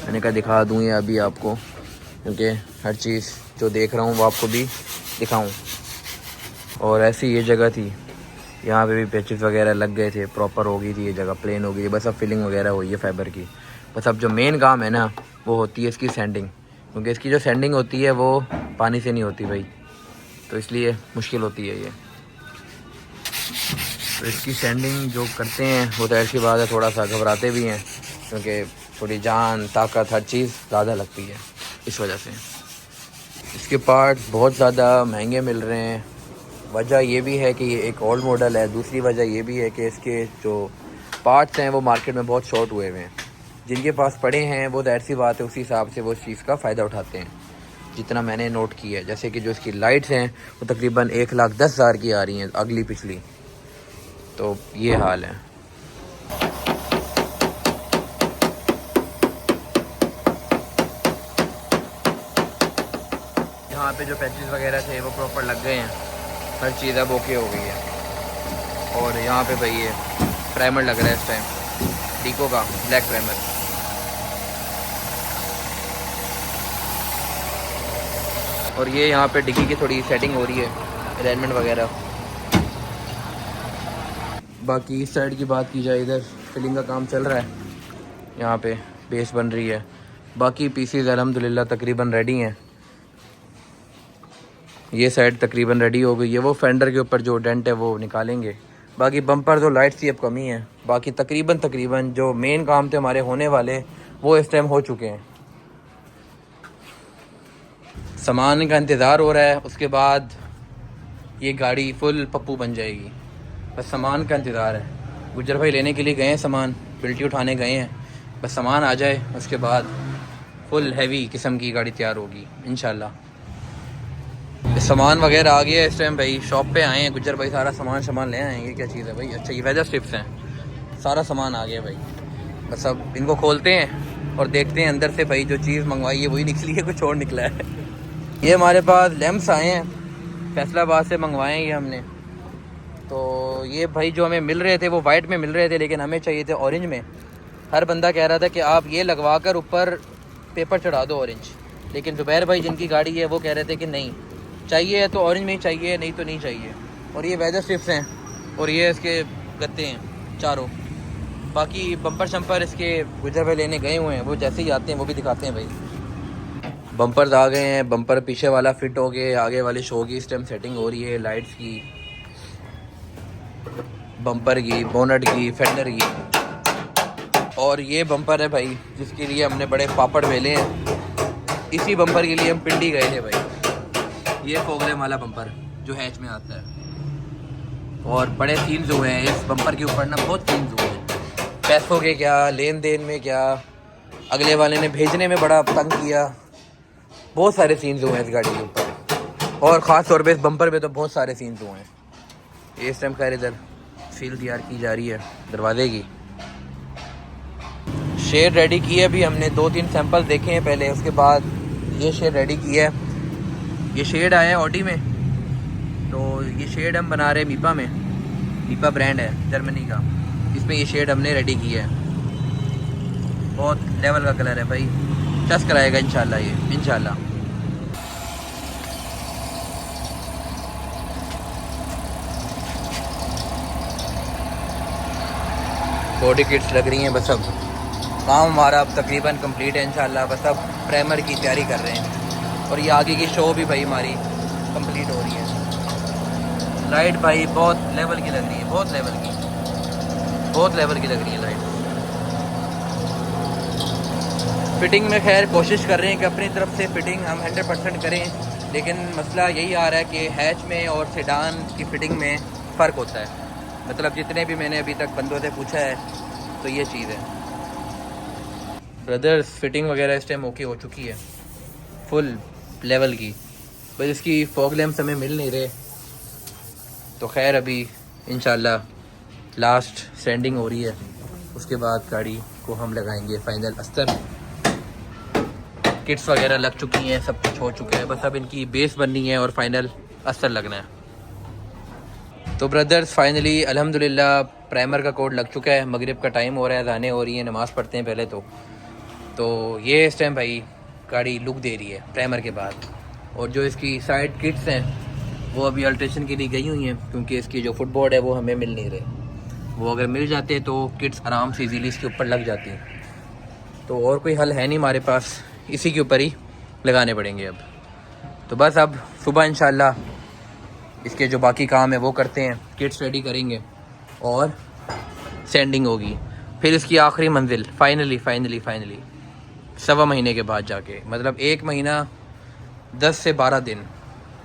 मैंने कहा दिखा दूँ ये अभी आपको, क्योंकि हर चीज़ जो देख रहा हूँ वो आपको भी दिखाऊँ। और ऐसी ये जगह थी, यहाँ पे भी पैचेस वगैरह लग गए थे, प्रॉपर हो गई थी ये जगह, प्लेन हो गई, बस अब फिलिंग वगैरह हुई है फाइबर की। बस अब जो मेन काम है ना वो होती है इसकी सैंडिंग, क्योंकि इसकी जो सैंडिंग होती है वो पानी से नहीं होती भाई, तो इसलिए मुश्किल होती है ये। तो इसकी सैंडिंग जो करते हैं वो तो ऐसी बात है, थोड़ा सा घबराते भी हैं, क्योंकि थोड़ी जान ताकत हर चीज़ ज़्यादा लगती है, इस वजह से। इसके पार्ट्स बहुत ज़्यादा महंगे मिल रहे हैं। वजह ये भी है कि ये एक ओल्ड मॉडल है, दूसरी वजह ये भी है कि इसके जो पार्ट्स हैं वो मार्केट में बहुत शॉर्ट हुए हुए हैं। जिनके पास पड़े हैं वो ज़ाहिर सी बात है उसी हिसाब से वो इस चीज़ का फ़ायदा उठाते हैं, जितना मैंने नोट किया है। जैसे कि जो इसकी लाइट्स हैं वो तकरीबन 1,10,000 की आ रही हैं, अगली पिछली, तो ये हाल है। पे जो पैचेस वगैरह थे वो प्रॉपर लग गए हैं, हर चीज़ अब ओके हो गई है। और यहाँ पे भाई ये प्राइमर लग रहा है इस टाइम, डीको का ब्लैक प्राइमर। और ये यहाँ पे डिग्गी की थोड़ी सेटिंग हो रही है, अलाइनमेंट वगैरह। बाकी इस साइड की बात की जाए, इधर फिलिंग का काम चल रहा है, यहाँ पे बेस बन रही है। बाकी पीसीज अल्हम्दुलिल्लाह तकरीबन रेडी हैं। ये साइड तकरीबन रेडी हो गई है, वो फेंडर के ऊपर जो डेंट है वो निकालेंगे। बाकी बम्पर तो लाइट्स की अब कमी है। बाकी तकरीबन जो मेन काम थे हमारे होने वाले वो इस टाइम हो चुके हैं। सामान का इंतज़ार हो रहा है, उसके बाद ये गाड़ी फुल पप्पू बन जाएगी। बस सामान का इंतज़ार है। गुज्जर भाई लेने के लिए गए हैं सामान, बिल्टी उठाने गए हैं, बस सामान आ जाए उसके बाद फुल हैवी किस्म की गाड़ी तैयार होगी इंशाल्लाह। सामान वगैरह आ गया इस टाइम भाई, शॉप पे आए हैं गुज्जर भाई, सारा सामान ले आए हैं। ये क्या चीज़ है भाई? अच्छा ये वेदर स्ट्रिप्स हैं, सारा सामान आ गया भाई। बस अब इनको खोलते हैं और देखते हैं अंदर से भाई जो चीज़ मंगवाई है वही निकली है, कुछ और निकला है। ये हमारे पास लैंप्स आए हैं, फैसलाबाद से मंगवाए हैं ये हमने। तो ये भाई जो हमें मिल रहे थे वो वाइट में मिल रहे थे, लेकिन हमें चाहिए थे ऑरेंज में। हर बंदा कह रहा था कि आप ये लगवा कर ऊपर पेपर चढ़ा दो ऑरेंज, लेकिन ज़ुबैर भाई जिनकी गाड़ी है वो कह रहे थे कि नहीं चाहिए तो ऑरेंज में ही चाहिए, नहीं तो नहीं चाहिए। और ये वेदर स्ट्रिप्स हैं और ये इसके गत्ते हैं चारों। बाकी बम्पर शम्पर इसके गुजर भाई लेने गए हुए हैं, वो जैसे ही आते हैं वो भी दिखाते हैं भाई। बम्पर्स आ गए हैं, बम्पर पीछे वाला फिट हो गए, आगे वाले शो की इस टाइम सेटिंग हो रही है, लाइट्स की, बम्पर की, बोनट की, फेंडर की। और ये बम्पर है भाई जिसके लिए हमने बड़े पापड़ बेले हैं। इसी बम्पर के लिए हम पिंडी गए थे भाई। ये फोगलेम वाला बम्पर जो हैच में आता है, और बड़े सीन्स हुए हैं इस बम्पर के ऊपर ना, बहुत सीन्स हुए हैं। पैसों के क्या, लेन देन में क्या, अगले वाले ने भेजने में बड़ा तंग किया, बहुत सारे सीन्स हुए हैं इस गाड़ी के ऊपर। और ख़ास तौर पे इस बम्पर पे तो बहुत सारे सीन्स हुए हैं। इस टाइम खैर इधर सील तैयार की जा रही है दरवाजे की। शेड रेडी की है अभी हमने, 2-3 सैंपल देखे हैं पहले, उसके बाद ये शेड रेडी किया है। ये शेड आया है ऑडी में, तो ये शेड हम बना रहे हैं मीपा में। मीपा ब्रांड है जर्मनी का, इसमें ये शेड हमने रेडी किया है। बहुत लेवल का कलर है भाई, टच कराएगा इंशाल्लाह ये, इंशाल्लाह। बॉडी किट्स लग रही हैं, बस अब काम हमारा अब तकरीबन कंप्लीट है इंशाल्लाह। बस अब प्राइमर की तैयारी कर रहे हैं और ये आगे की शो भी भाई हमारी कंप्लीट हो रही है। लाइट भाई बहुत लेवल की लग रही है, बहुत लेवल की लग रही है लाइट। फिटिंग में खैर कोशिश कर रहे हैं कि अपनी तरफ से फिटिंग हम 100% करें, लेकिन मसला यही आ रहा है कि हैच में और सेडान की फ़िटिंग में फ़र्क होता है। मतलब जितने भी मैंने अभी तक बंदों से पूछा है तो ये चीज़ है। ब्रदर्स फिटिंग वगैरह इस टाइम ओके हो चुकी है फुल लेवल की, बस इसकी फॉग लैम्प्स हमें मिल नहीं रहे। तो खैर अभी इंशाल्लाह लास्ट स्टैंडिंग हो रही है, उसके बाद गाड़ी को हम लगाएंगे फाइनल अस्तर। किट्स वगैरह लग चुकी हैं, सब कुछ हो चुका है, बस अब इनकी बेस बननी है और फाइनल अस्तर लगना है। तो ब्रदर्स फाइनली अल्हम्दुलिल्लाह प्राइमर का कोड लग चुका है। मगरिब का टाइम हो रहा है, अज़ानें हो रही हैं, नमाज़ पढ़ते हैं पहले तो ये इस टाइम भाई गाड़ी लुक दे रही है प्राइमर के बाद। और जो इसकी साइड किट्स हैं वो अभी अल्ट्रेशन के लिए गई हुई हैं, क्योंकि इसकी जो फुटबोर्ड है वो हमें मिल नहीं रहे। वो अगर मिल जाते तो किट्स आराम से इजीली इसके ऊपर लग जाती। तो और कोई हल है नहीं हमारे पास, इसी के ऊपर ही लगाने पड़ेंगे अब। तो बस अब सुबह इंशाल्लाह इसके जो बाकी काम है वो करते हैं, किट्स रेडी करेंगे और सेंडिंग होगी। फिर इसकी आखिरी मंजिल फाइनली 1.25 महीने के बाद जाके, मतलब 1 महीना 10 से 12 दिन,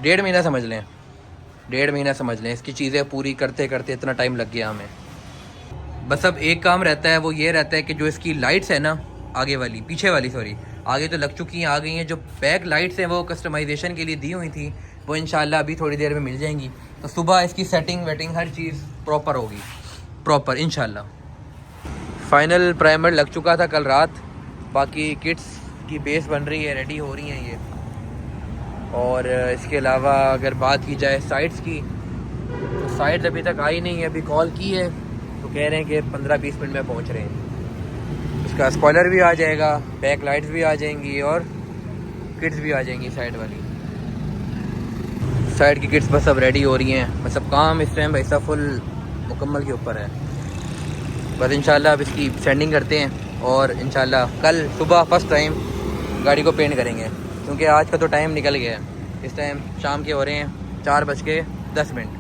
1.5 महीना समझ लें, 1.5 महीना समझ लें। इसकी चीज़ें पूरी करते करते इतना टाइम लग गया हमें। बस अब एक काम रहता है, वो ये रहता है कि जो इसकी लाइट्स है ना, पीछे वाली सॉरी, आगे तो लग चुकी हैं, आ गई हैं। जो बैक लाइट्स हैं वो कस्टमाइजेशन के लिए दी हुई थी, वो इंशाल्लाह अभी थोड़ी देर में मिल जाएंगी। तो सुबह इसकी सेटिंग वेटिंग हर चीज़ प्रॉपर होगी, प्रॉपर इंशाल्लाह। फाइनल प्राइमर लग चुका था कल रात, बाकी किट्स की बेस बन रही है, रेडी हो रही हैं ये। और इसके अलावा अगर बात की जाए साइट्स की, तो साइट्स अभी तक आई नहीं है। अभी कॉल की है तो कह रहे हैं कि 15-20 मिनट में पहुंच रहे हैं। इसका स्पॉइलर भी आ जाएगा, बैक लाइट्स भी आ जाएंगी और किट्स भी आ जाएंगी साइड वाली। साइड की किट्स बस अब रेडी हो रही हैं, बस अब काम इस टाइम ऐसा फुल मुकम्मल के ऊपर है। बस इंशाल्लाह अब इसकी सेंडिंग करते हैं और इंशाल्लाह कल सुबह फर्स्ट टाइम गाड़ी को पेंट करेंगे, क्योंकि आज का तो टाइम निकल गया है। इस टाइम शाम के हो रहे हैं 4:10।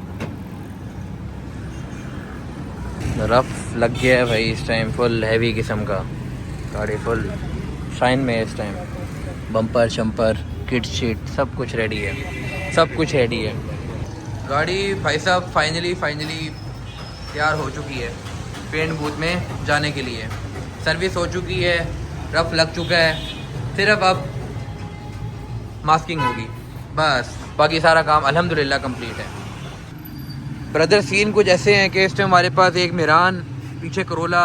रफ लग गया है भाई इस टाइम, फुल हैवी किस्म का। गाड़ी फुल शाइन में है इस टाइम। बम्पर शम्पर किट शीट सब कुछ रेडी है, सब कुछ रेडी है। गाड़ी भाई साहब फाइनली तैयार हो चुकी है पेंट बूथ में जाने के लिए। सर्विस हो चुकी है, रफ लग चुका है, सिर्फ अब मास्किंग होगी बस, बाकी सारा काम अल्हम्दुलिल्लाह कंप्लीट है। ब्रदर सीन कुछ ऐसे हैं कि इस टाइम हमारे पास एक मिरान, पीछे करोला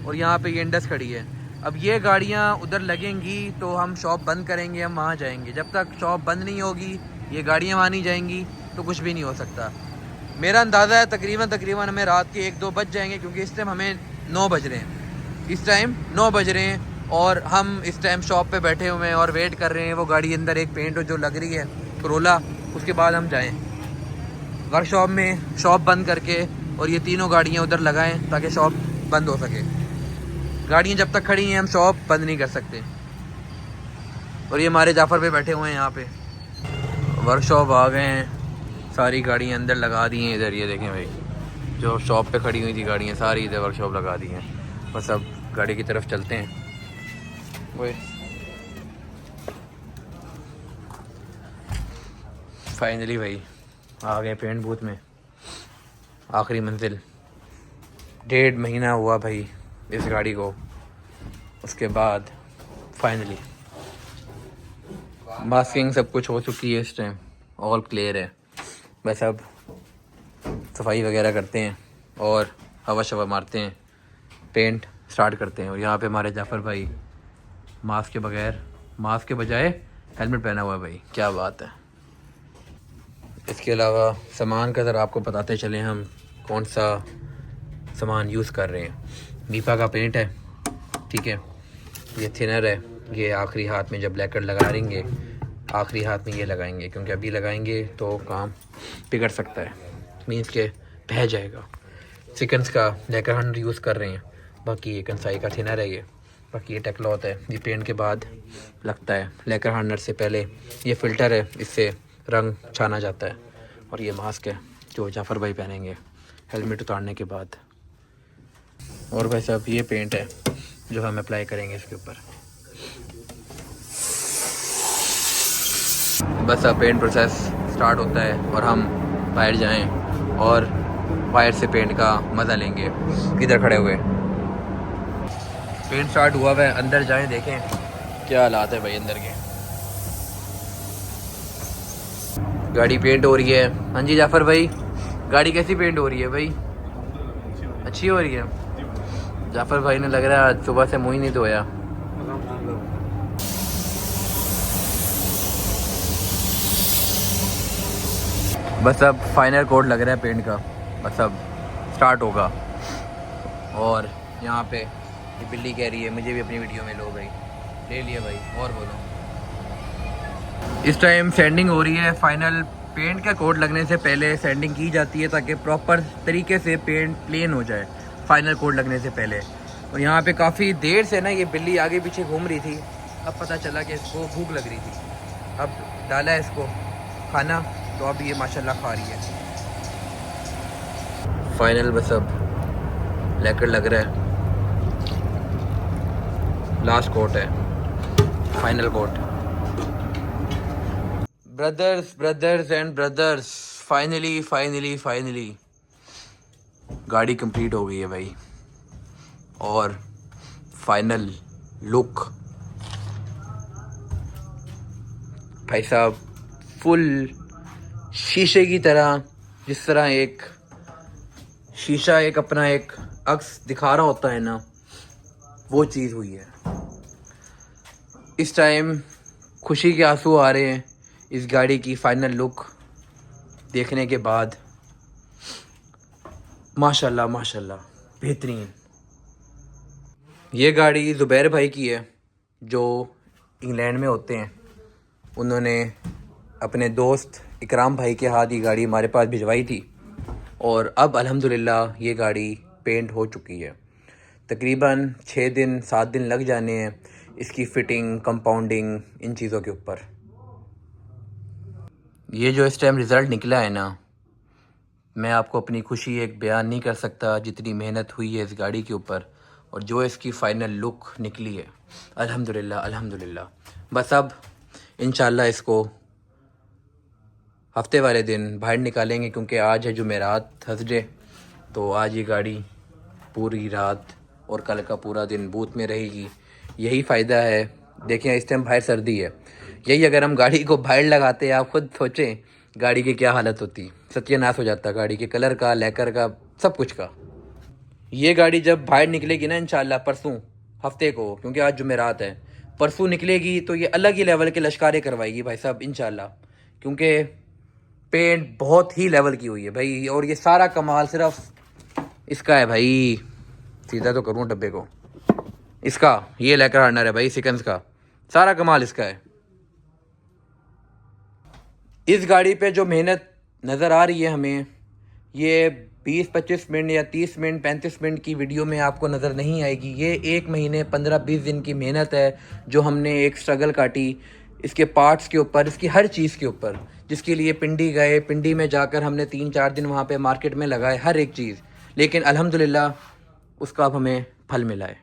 और यहाँ पे ये इंडस खड़ी है। अब ये गाड़ियाँ उधर लगेंगी तो हम शॉप बंद करेंगे, हम वहाँ जाएंगे। जब तक शॉप बंद नहीं होगी, ये गाड़ियाँ वहाँ नहीं जाएंगी तो कुछ भी नहीं हो सकता। मेरा अंदाज़ा है तकरीबन हमें रात के 1-2 बज जाएंगे, क्योंकि इस टाइम हमें 9 बज रहे हैं। इस टाइम 9 बज रहे हैं और हम इस टाइम शॉप पे बैठे हुए हैं और वेट कर रहे हैं वो गाड़ी अंदर एक पेंट जो लग रही है करोला, उसके बाद हम जाएँ वर्कशॉप में, शॉप बंद करके और ये तीनों गाड़ियाँ उधर लगाएं ताकि शॉप बंद हो सके। गाड़ियाँ जब तक खड़ी हैं हम शॉप बंद नहीं कर सकते। और ये हमारे जाफ़र पे बैठे हुए हैं यहाँ पे। वर्कशॉप आ गए हैं, सारी गाड़ियाँ अंदर लगा दी हैं इधर। ये देखें भाई, जो शॉप पे खड़ी हुई थी गाड़ियाँ सारी इधर वर्कशॉप लगा दी हैं। बस अब गाड़ी की तरफ चलते हैं। वही फाइनली भाई आ गए पेंट बूथ में, आखिरी मंजिल। 1.5 महीना हुआ भाई इस गाड़ी को, उसके बाद फाइनली मास्किंग सब कुछ हो चुकी है। इस टाइम ऑल क्लियर है, बस अब सफाई वगैरह करते हैं और हवा शवा मारते हैं, पेंट स्टार्ट करते हैं। और यहाँ पे हमारे जाफ़र भाई मास्क के बगैर, मास्क के बजाय हेलमेट पहना हुआ है भाई, क्या बात है। इसके अलावा सामान का ज़रा आपको बताते चलें हम कौन सा सामान यूज़ कर रहे हैं। मीपा का पेंट है, ठीक है, ये थिनर है, ये आखिरी हाथ में जब लैकर लगा देंगे आखिरी हाथ में ये लगाएंगे, क्योंकि अभी लगाएंगे तो काम बिगड़ सकता है, मीन्स के बह जाएगा। चिकन्स का लैकर हंड यूज़ कर रहे हैं, बाकी ये कंसाई का थिनर है ये, बाकी ये टेक्लॉथ है। ये पेंट के बाद लगता है, लैकर हंडर से पहले ये फ़िल्टर है, इससे रंग छाना जाता है। और ये मास्क है जो जाफ़र भाई पहनेंगे हेलमेट उतारने के बाद। और भाई साहब ये पेंट है जो हम अप्लाई करेंगे इसके ऊपर। बस अब पेंट प्रोसेस स्टार्ट होता है और हम बाहर जाएं और बाहर से पेंट का मज़ा लेंगे। इधर खड़े हुए पेंट स्टार्ट हुआ है, अंदर जाएं देखें क्या हालात है भाई अंदर के। गाड़ी पेंट हो रही है। हाँ जी जाफ़र भाई, गाड़ी कैसी पेंट हो रही है भाई? अच्छी हो रही है। जाफ़र भाई ने लग रहा है आज सुबह से मुँह ही नहीं धोया। बस अब फाइनल कोट लग रहा है पेंट का, बस अब स्टार्ट होगा। और यहाँ पे ये बिल्ली कह रही है मुझे भी अपनी वीडियो में लो भाई, ले लिया भाई। और बोलो, इस टाइम सैंडिंग हो रही है। फाइनल पेंट का कोट लगने से पहले सैंडिंग की जाती है ताकि प्रॉपर तरीके से पेंट प्लेन हो जाए फाइनल कोट लगने से पहले। और यहाँ पे काफ़ी देर से ना ये बिल्ली आगे पीछे घूम रही थी, अब पता चला कि इसको भूख लग रही थी। अब डाला है इसको खाना तो अब ये माशाल्लाह खा रही है। फाइनल बस अब लैकर लग रहा है, लास्ट कोट है, final coat. Brothers and brothers, finally गाड़ी कंप्लीट हो गई है भाई। और फाइनल लुक भाई साहब फुल शीशे की तरह, जिस तरह एक शीशा एक अपना एक अक्स दिखा रहा होता है ना, वो चीज़ हुई है। इस टाइम खुशी के आंसू आ रहे हैं, इस गाड़ी की फ़ाइनल लुक देखने के बाद माशाल्लाह माशाल्लाह बेहतरीन। ये गाड़ी ज़ुबैर भाई की है जो इंग्लैंड में होते हैं। उन्होंने अपने दोस्त इकराम भाई के हाथ ये गाड़ी हमारे पास भिजवाई थी और अब अल्हम्दुलिल्लाह ये गाड़ी पेंट हो चुकी है। तकरीबन 6 दिन 7 दिन लग जाने हैं इसकी फ़िटिंग, कंपाउंडिंग, इन चीज़ों के ऊपर। ये जो इस टाइम रिज़ल्ट निकला है ना, मैं आपको अपनी खुशी एक बयान नहीं कर सकता जितनी मेहनत हुई है इस गाड़ी के ऊपर और जो इसकी फ़ाइनल लुक निकली है। अल्हम्दुलिल्लाह अल्हम्दुलिल्लाह। बस अब इंशाल्लाह इसको हफ्ते वाले दिन बाहर निकालेंगे क्योंकि आज है जुमेरात, थर्सडे। तो आज ये गाड़ी पूरी रात और कल का पूरा दिन बूथ में रहेगी। यही फ़ायदा है। देखें इस टाइम बाहर सर्दी है, यही अगर हम गाड़ी को बाहर लगाते, आप खुद सोचें गाड़ी की क्या हालत होती। सत्यानाश हो जाता गाड़ी के कलर का, लेकर का, सब कुछ का। ये गाड़ी जब बाहर निकलेगी ना इंशाल्लाह परसों हफ्ते को, क्योंकि आज जुमेरात है, परसों निकलेगी तो ये अलग ही लेवल के लश्कारे करवाएगी भाई साहब इंशाल्लाह। क्योंकि पेंट बहुत ही लेवल की हुई है भाई और ये सारा कमाल सिर्फ इसका है भाई। सीधा तो करूँ डब्बे को, इसका ये लेकर हार्नर है भाई सिकंस का, सारा कमाल इसका है। इस गाड़ी पे जो मेहनत नज़र आ रही है हमें, ये 20-25 मिनट या 30 मिनट 35 मिनट की वीडियो में आपको नज़र नहीं आएगी। ये 1 महीने 15-20 दिन की मेहनत है जो हमने एक स्ट्रगल काटी इसके पार्ट्स के ऊपर, इसकी हर चीज़ के ऊपर, जिसके लिए पिंडी गए। पिंडी में जाकर हमने 3-4 दिन वहाँ पे मार्केट में लगाए हर एक चीज़, लेकिन अल्हम्दुलिल्लाह उसका अब हमें फल मिला है।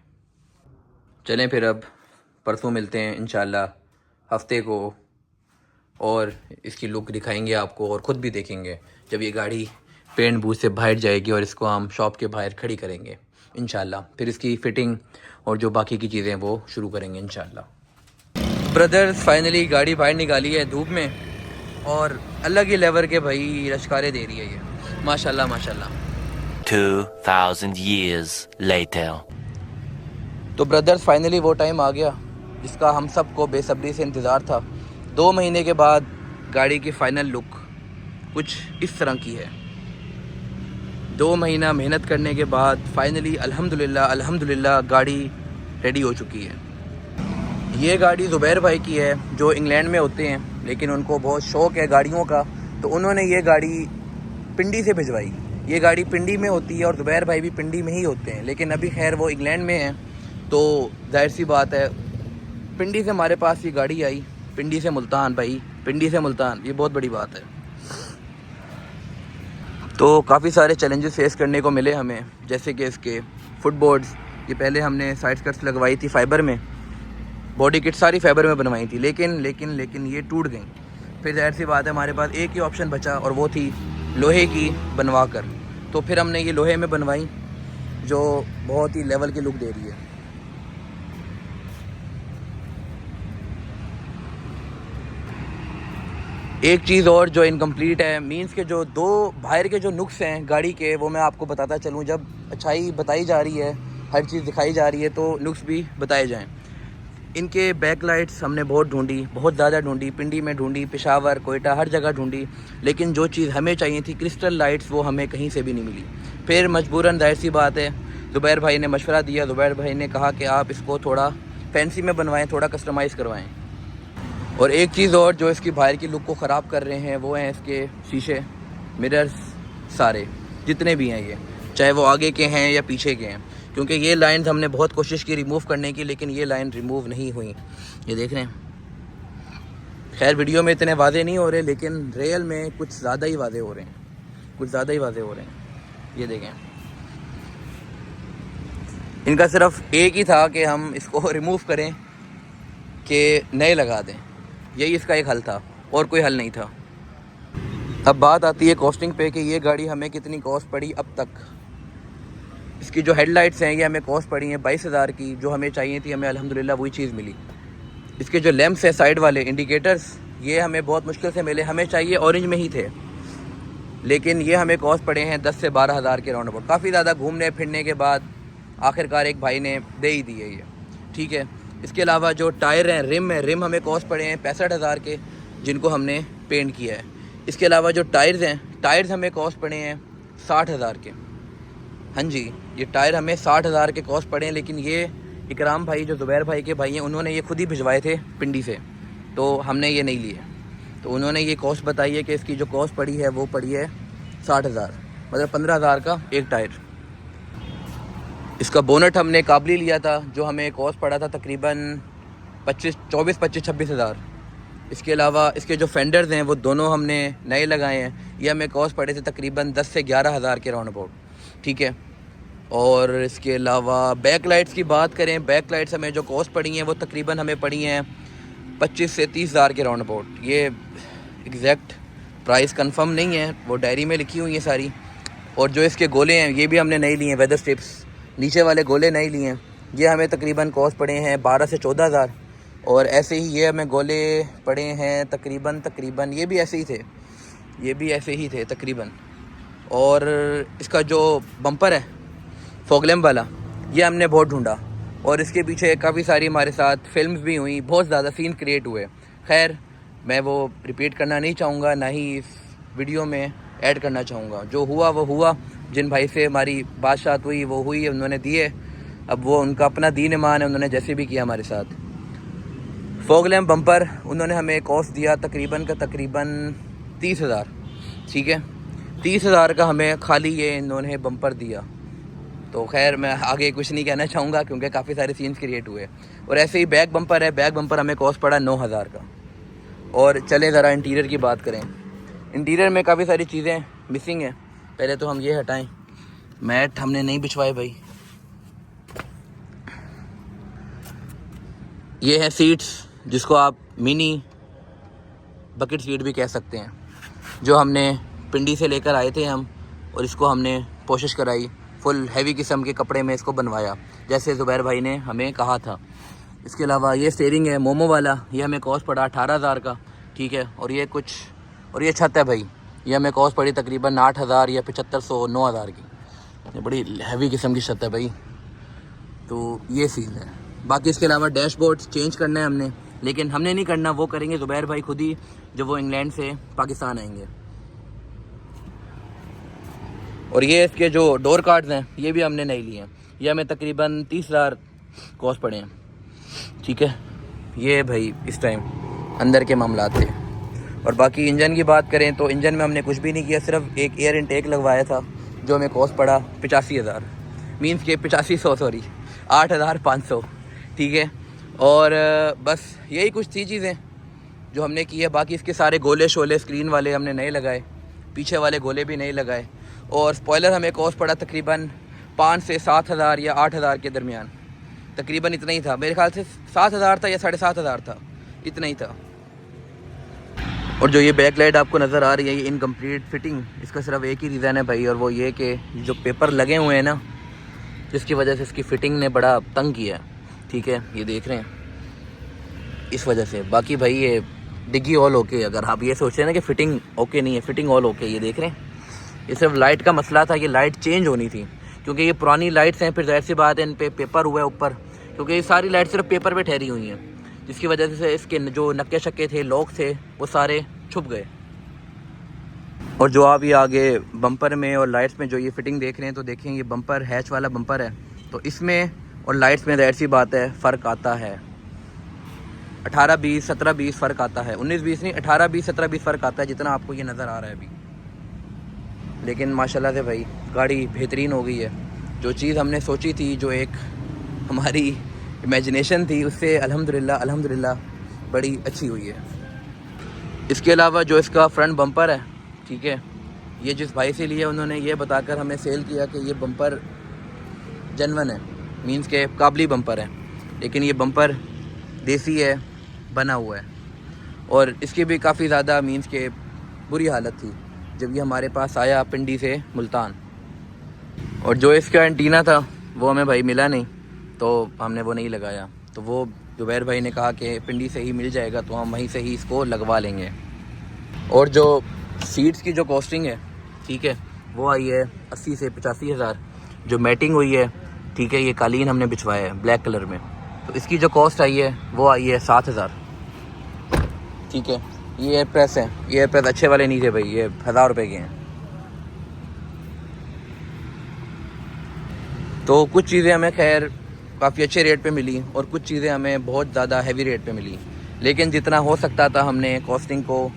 चलें फिर अब परसों मिलते हैं इंशाल्लाह हफ्ते को और इसकी लुक दिखाएंगे आपको और ख़ुद भी देखेंगे जब ये गाड़ी पेंट बूथ से बाहर जाएगी और इसको हम शॉप के बाहर खड़ी करेंगे इंशाल्लाह। फिर इसकी फ़िटिंग और जो बाकी की चीज़ें वो शुरू करेंगे इंशाल्लाह। ब्रदर्स फाइनली गाड़ी बाहर निकाली है धूप में और अलग ही लेवल के भाई लश्कारे दे रही है ये, माशाल्लाह माशाल्लाह। 2000 years later. तो ब्रदर्स फाइनली वो टाइम आ गया जिसका हम सबको बेसब्री से इंतज़ार था। 2 महीने के बाद गाड़ी की फ़ाइनल लुक कुछ इस तरह की है। 2 महीना मेहनत करने के बाद फाइनली अल्हम्दुलिल्लाह अल्हम्दुलिल्लाह गाड़ी रेडी हो चुकी है। ये गाड़ी ज़ुबैर भाई की है जो इंग्लैंड में होते हैं, लेकिन उनको बहुत शौक़ है गाड़ियों का, तो उन्होंने ये गाड़ी पिंडी से भिजवाई। ये गाड़ी पिंडी में होती है और ज़ुबैर भाई भी पिंडी में ही होते हैं, लेकिन अभी खैर वो इंग्लैंड में हैं, तो जाहिर सी बात है पिंडी से हमारे पास ये गाड़ी आई। पिंडी से मुल्तान भाई, पिंडी से मुल्तान, ये बहुत बड़ी बात है। तो काफ़ी सारे चैलेंजेस फेस करने को मिले हमें, जैसे कि इसके फुटबोर्ड्स। ये पहले हमने साइड स्कर्ट्स लगवाई थी फाइबर में, बॉडी किट सारी फाइबर में बनवाई थी, लेकिन ये टूट गई। फिर जाहिर सी बात है हमारे पास एक ही ऑप्शन बचा और वो थी लोहे की बनवा कर। तो फिर हमने ये लोहे में बनवाई जो बहुत ही लेवल की लुक दे रही है। एक चीज़ और जो इनकम्प्लीट है, मींस के जो 2 बाहर के जो नुक्स हैं गाड़ी के, वो मैं आपको बताता चलूँ। जब अच्छाई बताई जा रही है, हर चीज़ दिखाई जा रही है, तो नुक्स भी बताए जाएं। इनके बैक लाइट्स हमने बहुत ढूंढी, बहुत ज़्यादा ढूंढी, पिंडी में ढूंढी, पेशावर, कोयटा, हर जगह ढूंढी, लेकिन जो चीज़ हमें चाहिए थी क्रिस्टल लाइट्स, वो हमें कहीं से भी नहीं मिली। फिर मजबूरन जाहिर सी बात है ज़ुबैर भाई ने मशवरा दिया। ज़ुबैर भाई ने कहा कि आप इसको थोड़ा फैंसी में बनवाएं, थोड़ा कस्टमाइज़ करवाएं। और एक चीज़ और जो इसकी बाहर की लुक को ख़राब कर रहे हैं वो हैं इसके शीशे, मिरर्स, सारे जितने भी हैं ये, चाहे वो आगे के हैं या पीछे के हैं, क्योंकि ये लाइंस हमने बहुत कोशिश की रिमूव करने की, लेकिन ये लाइन रिमूव नहीं हुई। ये देख रहे हैं, खैर वीडियो में इतने वादे नहीं हो रहे, लेकिन रियल में कुछ ज़्यादा ही वादे हो रहे हैं, कुछ ज़्यादा ही वादे हो रहे हैं। ये देखें, इनका सिर्फ एक ही था कि हम इसको रिमूव करें कि नए लगा दें, यही इसका एक हल था और कोई हल नहीं था। अब बात आती है कॉस्टिंग पे कि ये गाड़ी हमें कितनी कॉस्ट पड़ी अब तक। इसकी जो हेडलाइट्स हैं ये हमें कॉस्ट पड़ी हैं 22,000 की, जो हमें चाहिए थी, हमें अल्हम्दुलिल्लाह वही चीज़ मिली। इसके जो लैंप्स हैं साइड वाले इंडिकेटर्स, ये हमें बहुत मुश्किल से मिले, हमें चाहिए ऑरेंज में ही थे, लेकिन ये हमें कॉस्ट पड़े हैं 10 से 12,000 के राउंड अबाउट। काफ़ी ज़्यादा घूमने फिरने के बाद आखिरकार एक भाई ने दे ही दिए ये, ठीक है। इसके अलावा जो टायर हैं, रिम है, रिम हमें कॉस्ट पड़े हैं 65,000 के, जिनको हमने पेंट किया है। इसके अलावा जो टायर्स हैं, टायर्स हमें कॉस्ट पड़े हैं 60,000 के। हाँ जी, ये टायर हमें 60,000 के कॉस्ट पड़े हैं, लेकिन ये इकराम भाई जो ज़ुबैर भाई के भाई हैं, उन्होंने ये खुद ही भिजवाए थे पिंडी से, तो हमने ये नहीं लिए। तो उन्होंने ये कॉस्ट बताई है कि इसकी जो कॉस्ट पड़ी है वो पड़ी है 60,000, मतलब 15,000 का एक टायर। इसका बोनट हमने काबली लिया था, जो हमें कॉस्ट पड़ा था तकरीबन 26,000। इसके अलावा इसके जो फेंडर्स हैं वो दोनों हमने नए लगाए हैं। ये हमें कॉस्ट पड़े थे तकरीबन 10 से 11,000 के राउंड अबाउट, ठीक है। और इसके अलावा बैक लाइट्स की बात करें, बैक लाइट्स हमें जो कॉस्ट पड़ी हैं वो तकरीबन हमें पड़ी हैं 25 से 30,000 के राउंड अबाउट। ये एग्जैक्ट प्राइस कंफर्म नहीं है, वो डायरी में लिखी हुई है सारी। और जो इसके गोले हैं ये भी हमने नहीं लिए हैं, वेदर स्ट्रिप्स नीचे वाले गोले नहीं लिए हैं। ये हमें तकरीबन कॉस्ट पड़े हैं 12 से 14,000। और ऐसे ही ये हमें गोले पड़े हैं तकरीबन ये भी ऐसे ही थे तकरीबन। और इसका जो बम्पर है फॉगलैम्प वाला, ये हमने बहुत ढूंढा, और इसके पीछे काफ़ी सारी हमारे साथ फिल्म्स भी हुई, बहुत ज़्यादा सीन क्रिएट हुए। खैर मैं वो रिपीट करना नहीं चाहूँगा, ना ही इस वीडियो में ऐड करना चाहूँगा। जो हुआ वो हुआ, जिन भाई से हमारी बातचीत हुई वो हुई, उन्होंने दिए। अब वो उनका अपना दीन ईमान है, उन्होंने जैसे भी किया हमारे साथ। फॉग लैम्प बम्पर उन्होंने हमें कॉस्ट दिया तकरीबन 30,000, ठीक है। 30,000 का हमें खाली ये इन्होंने बम्पर दिया। तो खैर मैं आगे कुछ नहीं कहना चाहूँगा क्योंकि काफ़ी सारे सीन्स क्रिएट हुए। और ऐसे ही बैक बम्पर है, बैक बम्पर हमें कॉस्ट पड़ा 9,000 का। और चले ज़रा इंटीरियर की बात करें। इंटीरियर में काफ़ी सारी चीज़ें मिसिंग हैं। पहले तो हम ये हटाएं, मैट हमने नहीं बिछवाए भाई। ये है सीट्स, जिसको आप मिनी बकेट सीट भी कह सकते हैं, जो हमने पिंडी से लेकर आए थे हम, और इसको हमने कोशिश कराई, फुल हैवी किस्म के कपड़े में इसको बनवाया जैसे ज़ुबैर भाई ने हमें कहा था। इसके अलावा ये स्टीयरिंग है मोमो वाला, ये हमें कॉस्ट पड़ा 18,000 का, ठीक है। और ये छत है भाई, ये हमें कॉस्ट पड़ी तकरीबन 8,000 या 7,500 9,000 की। ये बड़ी हैवी किस्म की छत है भाई। तो ये सीन है। बाकी इसके अलावा डैशबोर्ड चेंज करना है हमने, लेकिन हमने नहीं करना, वो करेंगे ज़ुबैर भाई खुद ही जब वो इंग्लैंड से पाकिस्तान आएंगे। और ये इसके जो डोर कार्ड्स हैं ये भी हमने नहीं लिए हैं, ये हमें तकरीबन 30,000 कॉस्ट पड़े हैं, ठीक है। ये भाई इस टाइम अंदर के मामला थे। और बाकी इंजन की बात करें तो इंजन में हमने कुछ भी नहीं किया, सिर्फ एक एयर इनटेक लगवाया था जो हमें कॉस्ट पड़ा 85,000 मीन्स के 8,500, ठीक है। और बस यही कुछ थी चीज़ें जो हमने की है। बाकी इसके सारे गोले शोले स्क्रीन वाले हमने नहीं लगाए, पीछे वाले गोले भी नहीं लगाए। और स्पॉयलर हमें कॉस्ट पड़ा तकरीबन 5 से 7,000 या 8,000 के दरमियान, तकरीबन इतना ही था। मेरे ख्याल से 7,000 था या 7,500 था, इतना ही था। और जो ये बैक लाइट आपको नज़र आ रही है, ये इनकम्प्लीट फिटिंग, इसका सिर्फ एक ही रीज़न है भाई, और वो ये कि जो पेपर लगे हुए हैं ना, जिसकी वजह से इसकी फ़िटिंग ने बड़ा तंग किया, ठीक है। ये देख रहे हैं इस वजह से। बाकी भाई ये डिग्गी ऑल ओके। अगर आप ये सोच रहे हैं ना कि फ़िटिंग ओके नहीं है, फ़िटिंग ऑल ओके। ये देख रहे हैं, ये सिर्फ लाइट का मसला था, ये लाइट चेंज होनी थी क्योंकि ये पुरानी लाइट्स हैं। फिर जाहिर सी बात है इन पे पेपर हुआ है ऊपर, क्योंकि ये सारी लाइट सिर्फ पेपर पे ठहरी हुई हैं, जिसकी वजह से इसके जो नक्के शक्के थे, लॉक थे, वो सारे छुप गए। और जो आप ये आगे बम्पर में और लाइट्स में जो ये फिटिंग देख रहे हैं, तो देखें ये बम्पर हैच वाला बम्पर है, तो इसमें और लाइट्स में जाहिर सी बात है फ़र्क आता है। 18-20 17-20 फ़र्क आता है, 19-20 नहीं, 18-20 17-20 फ़र्क आता है, जितना आपको ये नज़र आ रहा है अभी। लेकिन माशाल्लाह से भाई गाड़ी बेहतरीन हो गई है। जो चीज़ हमने सोची थी, जो एक हमारी इमेजिनेशन थी, उससे अल्हम्दुलिल्लाह बड़ी अच्छी हुई है। इसके अलावा जो इसका फ्रंट बम्पर है, ठीक है, ये जिस भाई से लिया उन्होंने ये बताकर हमें सेल किया कि ये बम्पर जनवन है, मींस के काबली बम्पर है, लेकिन ये बम्पर देसी है, बना हुआ है। और इसकी भी काफ़ी ज़्यादा मींस के बुरी हालत थी जब ये हमारे पास आया पिंडी से मुल्तान। और जो इसका एंटीना था वो हमें भाई मिला नहीं, तो हमने वो नहीं लगाया। तो वो ज़ुबैर भाई ने कहा कि पिंडी से ही मिल जाएगा, तो हम वहीं से ही इसको लगवा लेंगे। और जो सीट्स की जो कॉस्टिंग है, ठीक है, वो आई है 80 से 85,000। जो मैटिंग हुई है, ठीक है, ये कालीन हमने बिछवाया है ब्लैक कलर में, तो इसकी जो कॉस्ट आई है वो आई है 7,000, ठीक है। ये एयर प्रेस है, ये एयर प्रेस अच्छे वाले नहीं थे भाई, ये 1000 रुपये के हैं। तो कुछ चीज़ें हमें खैर काफ़ी अच्छे रेट पे मिली और कुछ चीज़ें हमें बहुत ज़्यादा हैवी रेट पे मिली, लेकिन जितना हो सकता था हमने कॉस्टिंग को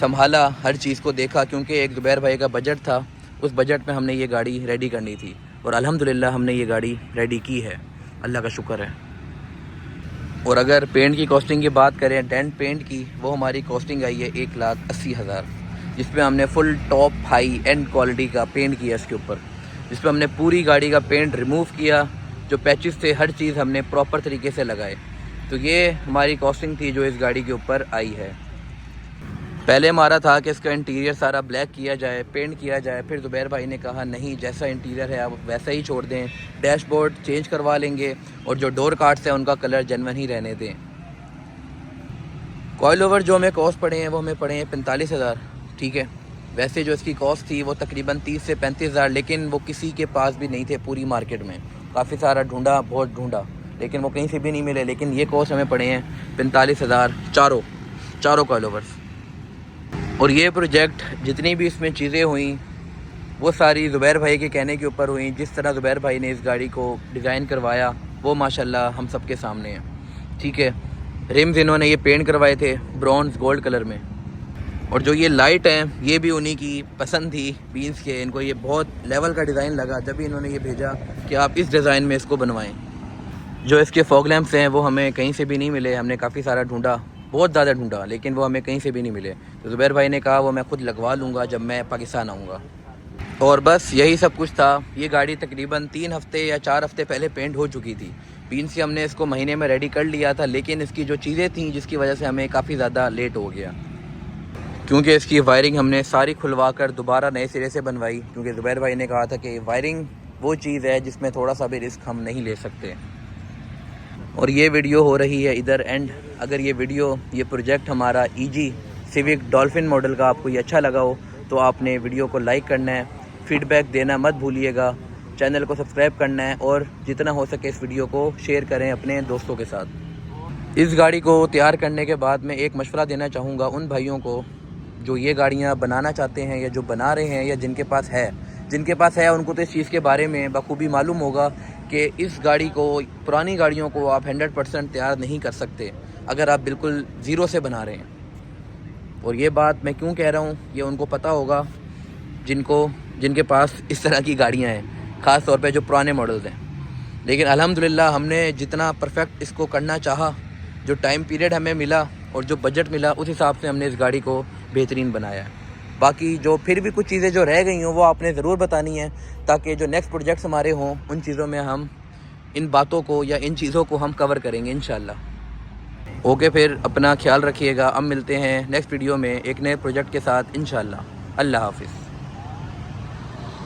संभाला, हर चीज़ को देखा, क्योंकि एक ज़ुबैर भाई का बजट था, उस बजट में हमने ये गाड़ी रेडी करनी थी और अल्हम्दुलिल्लाह हमने ये गाड़ी रेडी की है, अल्लाह का शुक्र है। और अगर पेंट की कॉस्टिंग की बात करें, डेंट पेंट की, वो हमारी कॉस्टिंग आई है 1,80,000, जिसमें हमने full top high and quality का पेंट किया इसके ऊपर, जिसमें हमने पूरी गाड़ी का पेंट रिमूव किया, जो पैचेस थे हर चीज़ हमने प्रॉपर तरीके से लगाए। तो ये हमारी कॉस्टिंग थी जो इस गाड़ी के ऊपर आई है। पहले हमारा था कि इसका इंटीरियर सारा ब्लैक किया जाए, पेंट किया जाए, फिर ज़ुबैर भाई ने कहा नहीं, जैसा इंटीरियर है आप वैसा ही छोड़ दें, डैशबोर्ड चेंज करवा लेंगे और जो डोर कार्ड्स हैं उनका कलर जेन्युइन ही रहने दें। कॉइल ओवर जो हमें कॉस्ट पड़े हैं वो हमें पड़े हैं 45,000, ठीक है। वैसे जो इसकी कॉस्ट थी वो तकरीबन 30 से 35,000, लेकिन वो किसी के पास भी नहीं थे पूरी मार्केट में, काफ़ी सारा ढूंढा, बहुत ढूंढा, लेकिन वो कहीं से भी नहीं मिले। लेकिन ये कॉस्ट हमें पड़े हैं 45,000 चारों कॉइल ओवर्स। और ये प्रोजेक्ट जितनी भी इसमें चीज़ें हुई वो सारी ज़ुबैर भाई के कहने के ऊपर हुई। जिस तरह ज़ुबैर भाई ने इस गाड़ी को डिज़ाइन करवाया वो माशाल्लाह हम सबके सामने है, ठीक है। रिम्स इन्होंने ये पेंट करवाए थे ब्रॉन्ज गोल्ड कलर में, और जो ये लाइट हैं ये भी उन्हीं की पसंद थी, बीन्स के। इनको ये बहुत लेवल का डिज़ाइन लगा, जब भी इन्होंने ये भेजा कि आप इस डिज़ाइन में इसको बनवाएँ। जो इसके फॉग लैंप्स हैं वो हमें कहीं से भी नहीं मिले, हमने काफ़ी सारा ढूंढा, बहुत ज़्यादा ढूंढा, लेकिन वो हमें कहीं से भी नहीं मिले। तो ज़ुबैर भाई ने कहा वो मैं खुद लगवा लूँगा जब मैं पाकिस्तान आऊँगा। और बस यही सब कुछ था। ये गाड़ी तकरीबन 3 हफ्ते या 4 हफ्ते पहले पेंट हो चुकी थी। बीन से हमने इसको महीने में रेडी कर लिया था, लेकिन इसकी जो चीज़ें थी जिसकी वजह से हमें काफ़ी ज़्यादा लेट हो गया, क्योंकि इसकी वायरिंग हमने सारी खुलवा कर दोबारा नए सिरे से बनवाई, क्योंकि ज़ुबैर भाई ने कहा था कि वायरिंग वो चीज़ है जिसमें थोड़ा सा भी रिस्क हम नहीं ले सकते। और ये वीडियो हो रही है इधर एंड। अगर ये प्रोजेक्ट हमारा EG सिविक डॉल्फिन मॉडल का आपको ये अच्छा लगा हो तो आपने वीडियो को लाइक करना है, फीडबैक देना मत भूलिएगा, चैनल को सब्सक्राइब करना है और जितना हो सके इस वीडियो को शेयर करें अपने दोस्तों के साथ। इस गाड़ी को तैयार करने के बाद मैं एक मशवरा देना चाहूँगा उन भाइयों को जो ये गाड़ियाँ बनाना चाहते हैं या जो बना रहे हैं या जिनके पास है उनको तो इस चीज़ के बारे में बखूबी मालूम होगा कि इस गाड़ी को, पुरानी गाड़ियों को आप 100% तैयार नहीं कर सकते अगर आप बिल्कुल ज़ीरो से बना रहे हैं। और ये बात मैं क्यों कह रहा हूँ ये उनको पता होगा जिनके पास इस तरह की गाड़ियाँ हैं, ख़ास तौर पे जो पुराने मॉडल्स हैं। लेकिन अल्हम्दुलिल्लाह हमने जितना परफेक्ट इसको करना चाहा, जो टाइम पीरियड हमें मिला और जो बजट मिला, उस हिसाब से हमने इस गाड़ी को बेहतरीन बनाया है। बाकी जो फिर भी कुछ चीज़ें जो रह गई हों वो आपने ज़रूर बतानी है, ताकि जो नेक्स्ट प्रोजेक्ट्स हमारे हों उन चीज़ों में हम इन बातों को या इन चीज़ों को हम कवर करेंगे इंशाल्लाह। ओके, फिर अपना ख्याल रखिएगा। अब मिलते हैं नेक्स्ट वीडियो में एक नए प्रोजेक्ट के साथ इंशाल्लाह। अल्लाह हाफिज़।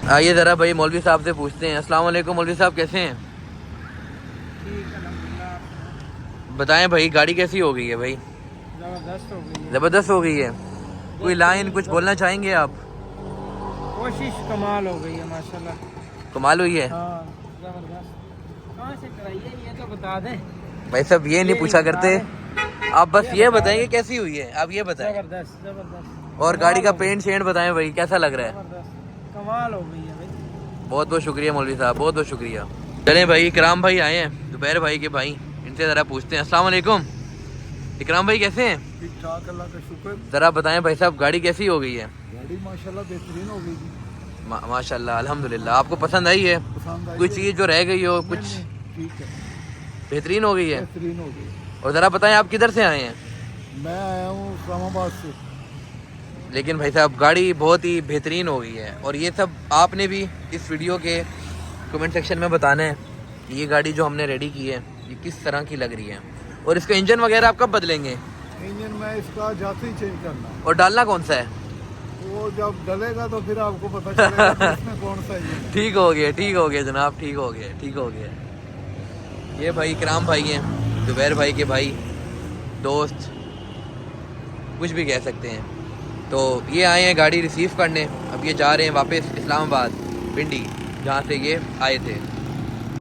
आइए ज़रा भाई मौलवी साहब से पूछते हैं। अस्सलाम वालेकुम मौलवी साहब, कैसे हैं? बताएं भाई गाड़ी कैसी हो गई है? भाई ज़बरदस्त हो गई है। कोई लाइन कुछ बोलना चाहेंगे आप? कोशिश कमाल हो गई है माशाल्लाह। कमाल हुई है। हाँ, जबरदस्त। कहाँ से कराई है ये तो बता दें भाई साहब, ये नहीं पूछा करते आप, बस ये बताएंगे कैसी हुई है, आप ये बताएं। जबरदस्त। और गाड़ी का पेंट शेंट बताएं भाई, कैसा लग रहा है? कमाल हो गई है भाई। बहुत बहुत शुक्रिया मौलवी साहब, बहुत बहुत शुक्रिया। चलें भाई, इकराम भाई आए हैं, ज़ुबैर भाई के भाई, इनसे ज़रा पूछते हैं। अस्सलाम वालेकुम इकराम भाई, कैसे हैं? ठीक ठाक, अल्लाह का शुक्र। ज़रा बताएं भाई साहब गाड़ी कैसी हो गई है? गाड़ी माशाल्लाह बेहतरीन हो गई जी। माशाल्लाह अल्हम्दुलिल्लाह। आपको पसंद आई है? पसंद आई कोई चीज़ जो रह गई हो कुछ? ठीक है, बेहतरीन हो गई है। बेहतरीन हो गई। और ज़रा बताएं आप किधर से आए हैं? मैं आया हूँ इस्लामाबाद से। लेकिन भाई साहब गाड़ी बहुत ही बेहतरीन हो गई है, और ये सब आपने भी इस वीडियो के कमेंट सेक्शन में बताना है कि ये गाड़ी जो हमने रेडी की है ये किस तरह की लग रही है, और इसका इंजन वगैरह आप कब बदलेंगे? इंजन में इसका जाते ही चेंज करना, और डालना कौन सा है? वो जब डलेगा तो फिर आपको पता चलेगा कि इसमें कौन सा इंजन है। ठीक हो गया जनाब, ठीक हो गया। ये भाई इकराम भाई हैं, ज़ुबैर भाई के भाई, दोस्त, कुछ भी कह सकते हैं। तो ये आए हैं गाड़ी रिसीव करने, अब ये जा रहे हैं वापस इस्लामाबाद पिंडी, जहाँ से ये आए थे।